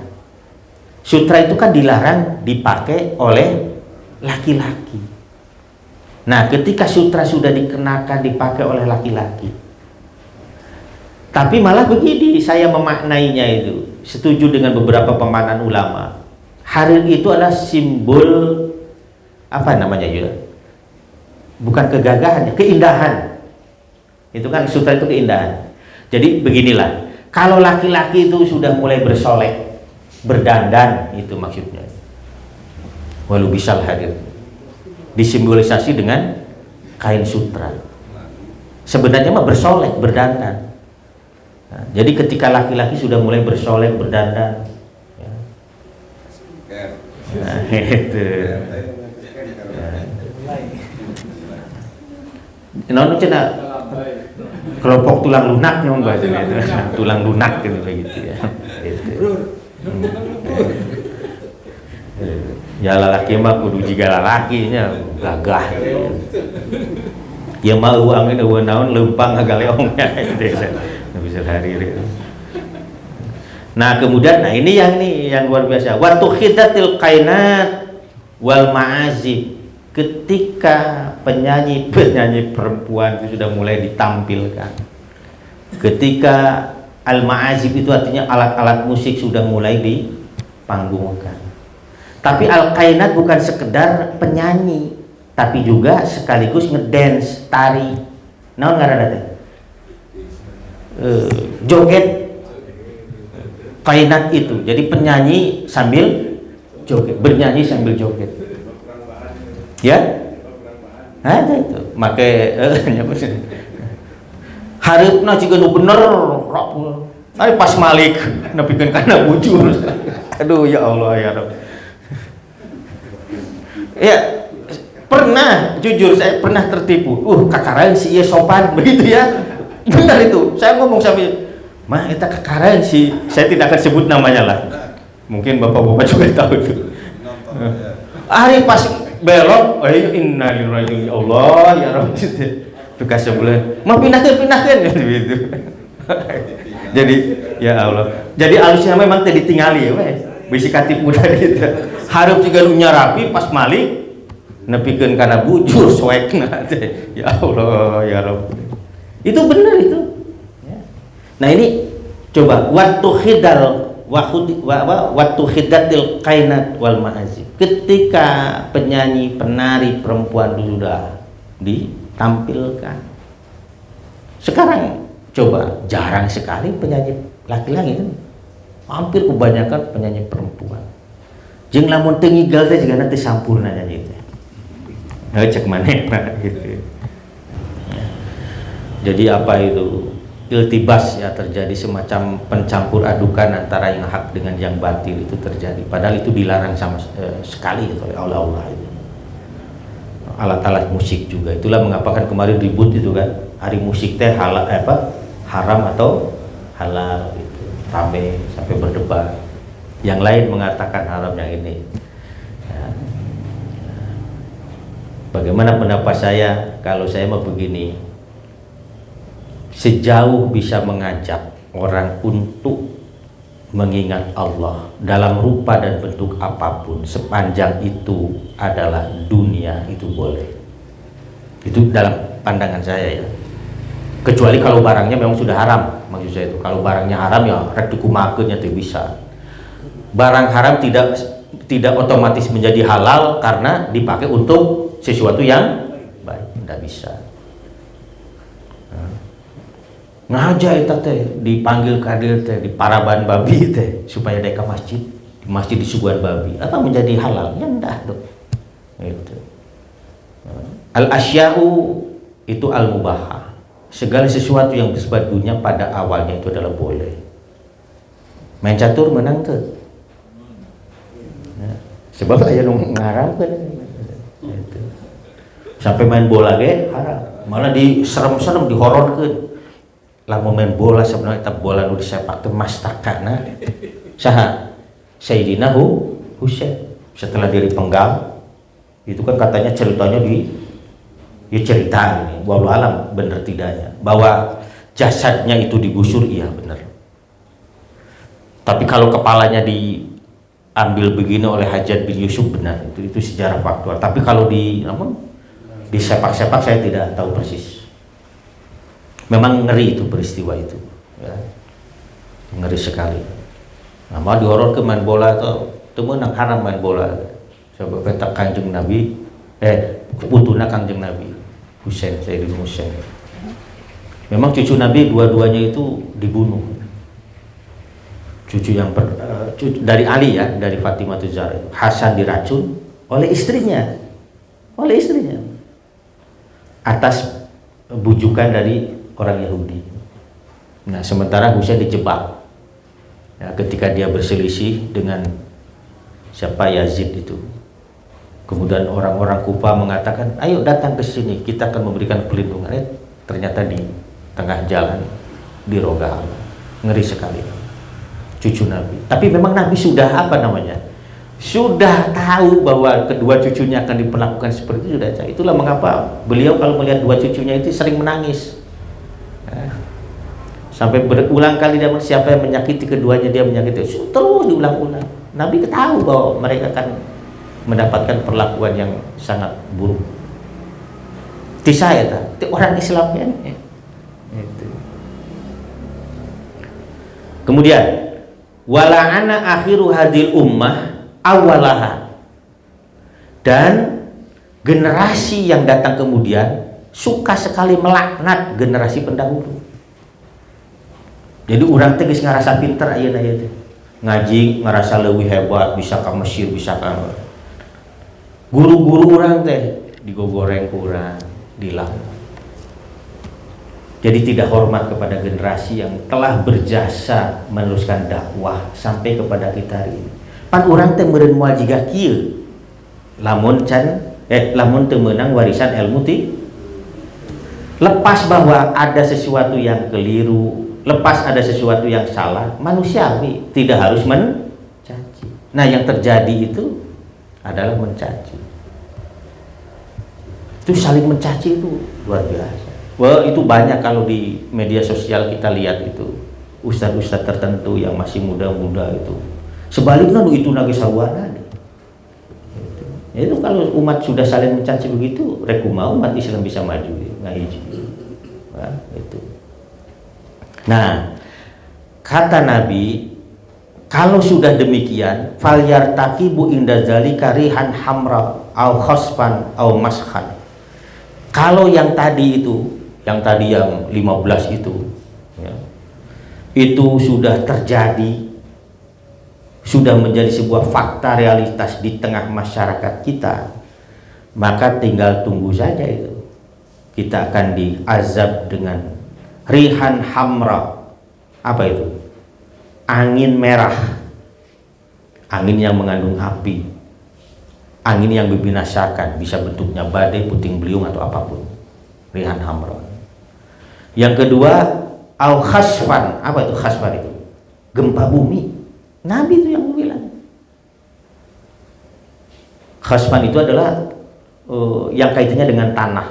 Sutra itu kan dilarang dipakai oleh laki-laki. Nah, ketika sutra sudah dikenakan dipakai oleh laki-laki, tapi malah begini saya memaknainya itu, setuju dengan beberapa pemahaman ulama. Harir itu adalah simbol apa namanya juga? Bukan kegagahan, keindahan. Itu kan sutra itu keindahan. Jadi beginilah, kalau laki-laki itu sudah mulai bersolek, berdandan, itu maksudnya. Walau bisal harir, disimbolisasi dengan kain sutra. Sebenarnya mah bersolek, berdandan. Nah, jadi ketika laki-laki sudah mulai bersolek, berdandan, ya. Nah, itu. Non cina kelompok tulang lunak non bahasanya itu, tulang lunak gitu ya. Itu. Ya lelaki mah kudu jiga lelakinya gagah. Ya mah uangnya udah naon lempang agaleongnya itu. Bisa harir. Nah kemudian, nah ini yang luar biasa. Waktu khidatil kainat wal ma'azib, ketika penyanyi perempuan itu sudah mulai ditampilkan. Ketika al ma'azib itu artinya alat-alat musik sudah mulai dipanggungkan. Tapi al kainat bukan sekedar penyanyi, tapi juga sekaligus ngedance, tari. Naon ngaranna teh? Joget kainat itu. Jadi penyanyi sambil joget, bernyanyi sambil joget. Ya? Ada itu. Make hareupna ciga nu bener Ay pas malik nepikeun kana bujur. Aduh ya Allah ya Rabb. Ya, pernah jujur saya pernah tertipu. Kakaraeun si ieu sopan begitu ya. Benar itu. Saya ngomong sambil, "Mah eta kakaraeun si," saya tidak akan sebut namanya lah. Mungkin bapak-bapak juga tahu itu. Hari pas belok, innalillahi ya Allah ya Rabb. Itu kasebulan, "Mah pinahkeun gitu." Jadi ya Allah. Jadi alusnya memang tadi ditingali ya weh. Bisi katipu tadi itu. Hareup juga nu nyarapi pas malik nepikeun kana bujur soekna teh. Ya Allah ya Rabb. Itu benar itu. Nah ini coba waktu khidatil kainat wal ma'azib. Ketika penyanyi penari perempuan sudah ditampilkan. Sekarang coba jarang sekali penyanyi laki-laki kan, hampir kebanyakan penyanyi perempuan. Jeung lamun teu ngigal teh jigana teh sampurna nyanyi teh. Cek manehna gitu. Jadi apa itu? Iltibas ya, terjadi semacam pencampur adukan antara yang hak dengan yang batil itu terjadi. Padahal itu dilarang sama sekali oleh Allah itu. Alat-alat musik juga. Itulah mengapa kan kemarin ribut itu kan. Hari musik teh haram atau halal gitu, rame sampai berdebat. Yang lain mengatakan haram, yang ini ya. Bagaimana pendapat saya? Kalau saya mau begini, sejauh bisa mengajak orang untuk mengingat Allah dalam rupa dan bentuk apapun, sepanjang itu adalah dunia, itu boleh. Itu dalam pandangan saya ya. Kecuali kalau barangnya memang sudah haram, maksud saya itu. Kalau barangnya haram ya rek dikumakeun nya teh bisa. Barang haram tidak otomatis menjadi halal karena dipakai untuk sesuatu yang baik, tidak bisa. Ngaja eta teh dipanggil ka dieu teh di paraban babi teh supaya dek ka masjid, di masjid disuguhan babi. Apa menjadi halal? Ya enggak tuh. Itu. Al asya'u itu al mubahah. Segala sesuatu yang bersifat dunia pada awalnya itu adalah boleh. Main catur menang tuh. Ya. Sebab aya nu ngaramkeun. Gitu. Sampai main bola ge haram. Malah diserem-serem, dihororkeun. Lamun main bola sebenarnya eta bola nu disepak teh mastakana. Saha? Sayyidina Husain setelah diri penggal. Itu kan katanya ceritanya cerita ini, walau alam benar tidaknya, bahwa jasadnya itu digusur, iya benar. Tapi kalau kepalanya diambil begini oleh Hajjaj bin Yusuf, benar, itu sejarah faktual. Tapi kalau disepak-sepak saya tidak tahu persis. Memang ngeri itu peristiwa itu, ya. Ngeri sekali. Nah, mau dihoror ke main bola atau temenang haram main bola. Coba petak Kanjeng Nabi, putuna Kanjeng Nabi Husain, Sayyidina Husain. Memang cucu Nabi dua-duanya itu dibunuh. Cucu yang dari Ali ya, dari Fatimah Zahra. Hasan diracun oleh istrinya. Atas bujukan dari orang Yahudi. Nah, sementara Husain dijebak. Ya, ketika dia berselisih dengan siapa, Yazid itu. Kemudian orang-orang Kufa mengatakan, ayo datang ke sini, kita akan memberikan perlindungan. Ternyata di tengah jalan dirogal. Ngeri sekali. Cucu Nabi. Tapi memang Nabi sudah sudah tahu bahwa kedua cucunya akan diperlakukan seperti itu. Itulah mengapa beliau kalau melihat dua cucunya itu sering menangis. Sampai berulang kali dia, siapa yang menyakiti keduanya, dia menyakiti. Terus diulang-ulang. Nabi tahu bahwa mereka akan mendapatkan perlakuan yang sangat buruk. Tisaya ta, orang Islam kan. Itu. Kemudian wala'ana akhiru hadil ummah awalaha, dan generasi yang datang kemudian suka sekali melaknat generasi pendahulu. Jadi orang teh geus ngarasa pinter ayeuna ieu teh. Ngaji ngerasa lebih hebat, bisa ke Mesir, bisa ke guru-guru orang teh digogoreng kurang, dilang. Jadi tidak hormat kepada generasi yang telah berjasa meneruskan dakwah sampai kepada kita hari ini. Pan orang teh meureun moal jiga kieu. Lamun teu meunang warisan ilmu ti. Lepas bahwa ada sesuatu yang keliru, lepas ada sesuatu yang salah, manusiawi, tidak harus mencaci. Nah, yang terjadi itu adalah mencaci. Itu saling mencaci itu luar biasa. Wah, itu banyak kalau di media sosial kita lihat itu ustadz-ustadz tertentu yang masih muda-muda itu. Sebaliknya itu nage sawana. Itu kalau umat sudah saling mencaci begitu, rekumah umat Islam bisa maju, nggak hiji. Nah, itu. Nah, kata Nabi, kalau sudah demikian, falyartaqibu inda zalika rihan hamra au khasfan au maskhan. Kalau yang tadi itu, yang 15 itu, ya, itu sudah terjadi, sudah menjadi sebuah fakta realitas di tengah masyarakat kita, maka tinggal tunggu saja itu. Kita akan diazab dengan rihan hamra. Apa itu? Angin merah, angin yang mengandung api, angin yang membinasakan, bisa bentuknya badai, puting beliung atau apapun. Rihan hamra. Yang kedua, au khasfan. Apa itu khasfan itu? Gempa bumi. Nabi itu yang bilang. Khasfan itu adalah yang kaitannya dengan tanah.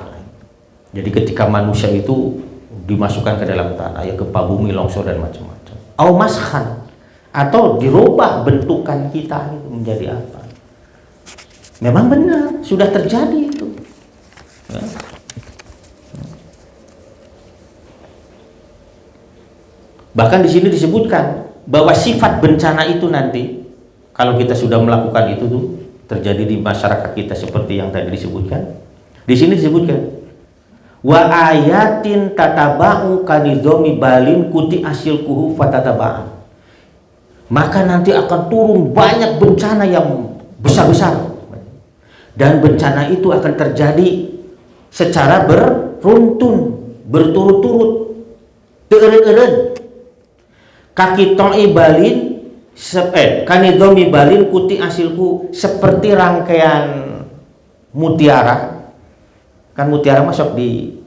Jadi ketika manusia itu dimasukkan ke dalam tanah, ya gempa bumi, longsor dan macam-macam. Au maskhan, atau dirubah bentukan kita itu menjadi apa? Memang benar, sudah terjadi itu. Ya. Bahkan di sini disebutkan bahwa sifat bencana itu nanti, kalau kita sudah melakukan itu tuh terjadi di masyarakat kita seperti yang tadi disebutkan. Di sini disebutkan wa ayatin tataba'u kanizomi balin kuti asilkuhu fatataba'an. Maka nanti akan turun banyak bencana yang besar-besar. Dan bencana itu akan terjadi secara beruntun, berturut-turut, teureun-eureun. Kaki to'i balin kanidomi balin kuti asilku, seperti rangkaian mutiara. Kan mutiara masuk di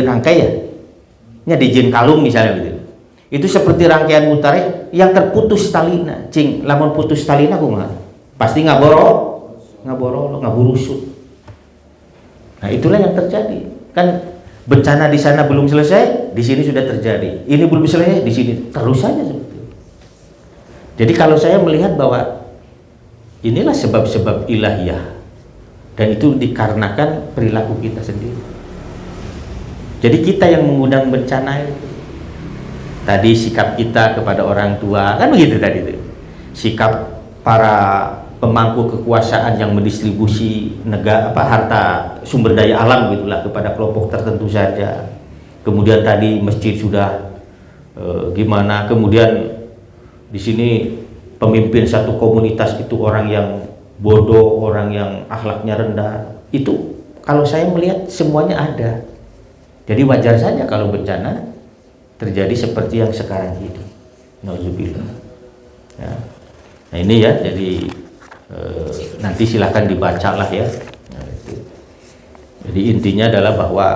rangkai ya. Nya di jin kalung misalnya gitu. Itu seperti rangkaian mutiara yang terputus talina. Cing, lamun putus talina kumaha? Pasti ngaburusut. Nah, itulah yang terjadi. Kan bencana di sana belum selesai, di sini sudah terjadi. Ini belum selesai, di sini terus saja seperti itu. Jadi kalau saya melihat bahwa inilah sebab-sebab ilahiyah, dan itu dikarenakan perilaku kita sendiri. Jadi kita yang mengundang bencana itu. Tadi sikap kita kepada orang tua, kan begitu tadi itu. Sikap para pemangku kekuasaan yang mendistribusi harta sumber daya alam gitulah kepada kelompok tertentu saja. Kemudian tadi masjid sudah gimana, kemudian di sini pemimpin satu komunitas itu orang yang bodoh, orang yang akhlaknya rendah. Itu kalau saya melihat semuanya ada. Jadi wajar saja kalau bencana terjadi seperti yang sekarang ini. Nauzubillah. Ya. Nah ini ya, jadi nanti silahkan dibaca lah ya. Nah, itu. Jadi intinya adalah bahwa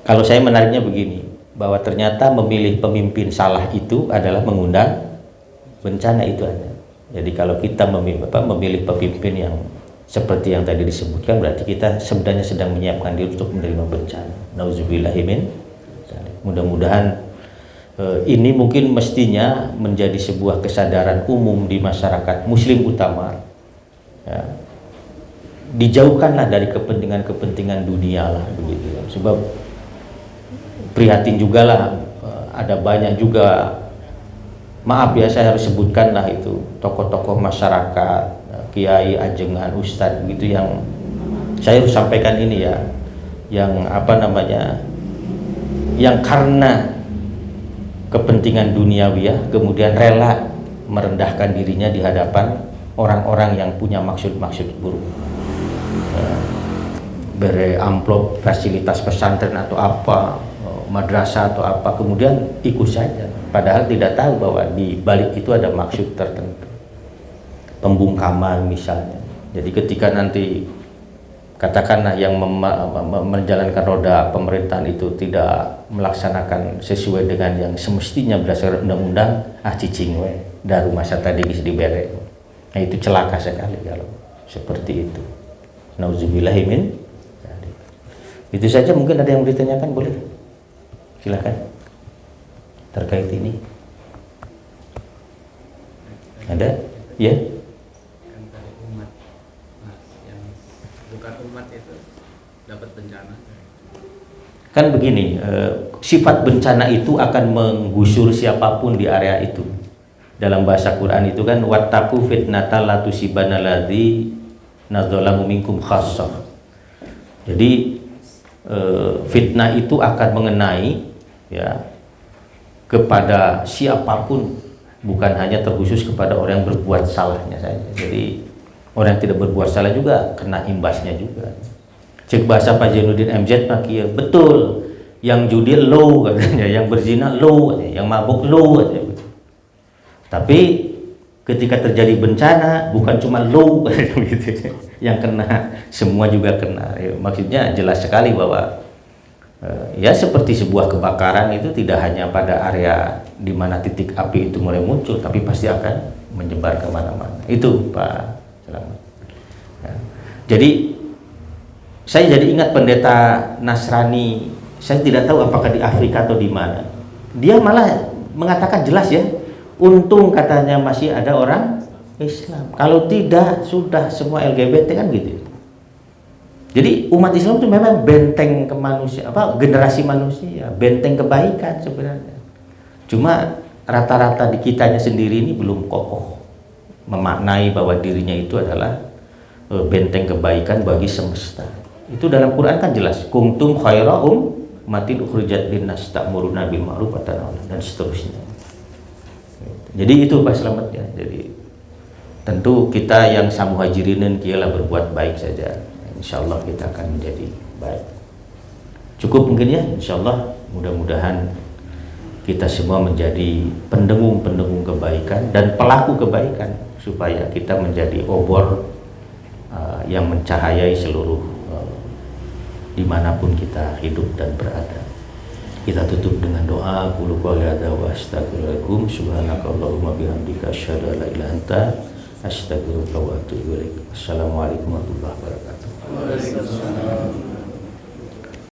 kalau saya menariknya begini, bahwa ternyata memilih pemimpin salah itu adalah mengundang bencana itu ada. Jadi kalau kita memilih pemimpin yang seperti yang tadi disebutkan, berarti kita sebenarnya sedang menyiapkan diri untuk menerima bencana. Nauzubillahimin. Mudah-mudahan ini mungkin mestinya menjadi sebuah kesadaran umum di masyarakat muslim utama, ya. Dijauhkanlah dari kepentingan dunia lah begitu ya. Sebab prihatin juga lah, ada banyak juga, maaf ya saya harus sebutkan lah itu, tokoh-tokoh masyarakat, kiai, ajengan, ustadz begitu yang saya harus sampaikan ini ya, yang apa namanya, yang karena kepentingan duniawi kemudian rela merendahkan dirinya di hadapan orang-orang yang punya maksud-maksud buruk, beri amplop fasilitas pesantren atau apa, madrasah atau apa, kemudian ikut saja padahal tidak tahu bahwa di balik itu ada maksud tertentu, pembungkaman misalnya. Jadi ketika nanti katakanlah yang menjalankan roda pemerintahan itu tidak melaksanakan sesuai dengan yang semestinya berdasarkan undang-undang, cicing we daru masa tadi bisa dibere. Nah itu celaka sekali kalau seperti itu. Nauzubillahi min. Itu saja, mungkin ada yang mau ditanyakan, boleh silakan terkait ini. Ada ya? Umat itu dapat bencana. Kan begini, sifat bencana itu akan menggusur siapapun di area itu. Dalam bahasa Quran itu kan, wattaqu fitnatal la tusibanna alladzi nadzalamu minkum khassah. Jadi fitnah itu akan mengenai ya kepada siapapun, bukan hanya terkhusus kepada orang yang berbuat salahnya saja. Jadi orang yang tidak berbuat salah juga kena imbasnya juga. Cek bahasa Pak Zainuddin MZ makia, betul, yang judi low katanya, yang berzina low katanya, yang mabuk low katanya. Tapi ketika terjadi bencana bukan cuma low gitu, yang kena semua juga kena. Ya, maksudnya jelas sekali bahwa ya seperti sebuah kebakaran itu tidak hanya pada area di mana titik api itu mulai muncul, tapi pasti akan menyebar kemana-mana. Itu Pak Selamat. Ya. Jadi saya jadi ingat pendeta Nasrani, saya tidak tahu apakah di Afrika atau di mana. Dia malah mengatakan jelas ya, untung katanya masih ada orang Islam. Kalau tidak sudah semua LGBT kan gitu. Jadi umat Islam itu memang benteng kemanusiaan, generasi manusia, benteng kebaikan sebenarnya. Cuma rata-rata di kitanya sendiri ini belum kokoh memaknai bahwa dirinya itu adalah benteng kebaikan bagi semesta. Itu dalam Quran kan jelas, kuntum khaira ummatin ukhrijat linnas ta'muruna bil ma'ruf wa tanhauna, dan seterusnya. Jadi itu Pak Slamet ya. Jadi tentu kita yang samuhajirinin kialah berbuat baik saja. Insyaallah kita akan menjadi baik. Cukup mungkin ya, insyaallah mudah-mudahan kita semua menjadi pendengung-pendengung kebaikan dan pelaku kebaikan, supaya kita menjadi obor yang mencahayai seluruh dimanapun kita hidup dan berada. Kita tutup dengan doa, qul qawli hadza wa astaghfirullakum subhanakallahumma bihamdika asyhadu an la ilaha illa anta astaghfiruka wa atubu ilaik. Assalamualaikum warahmatullahi wabarakatuh.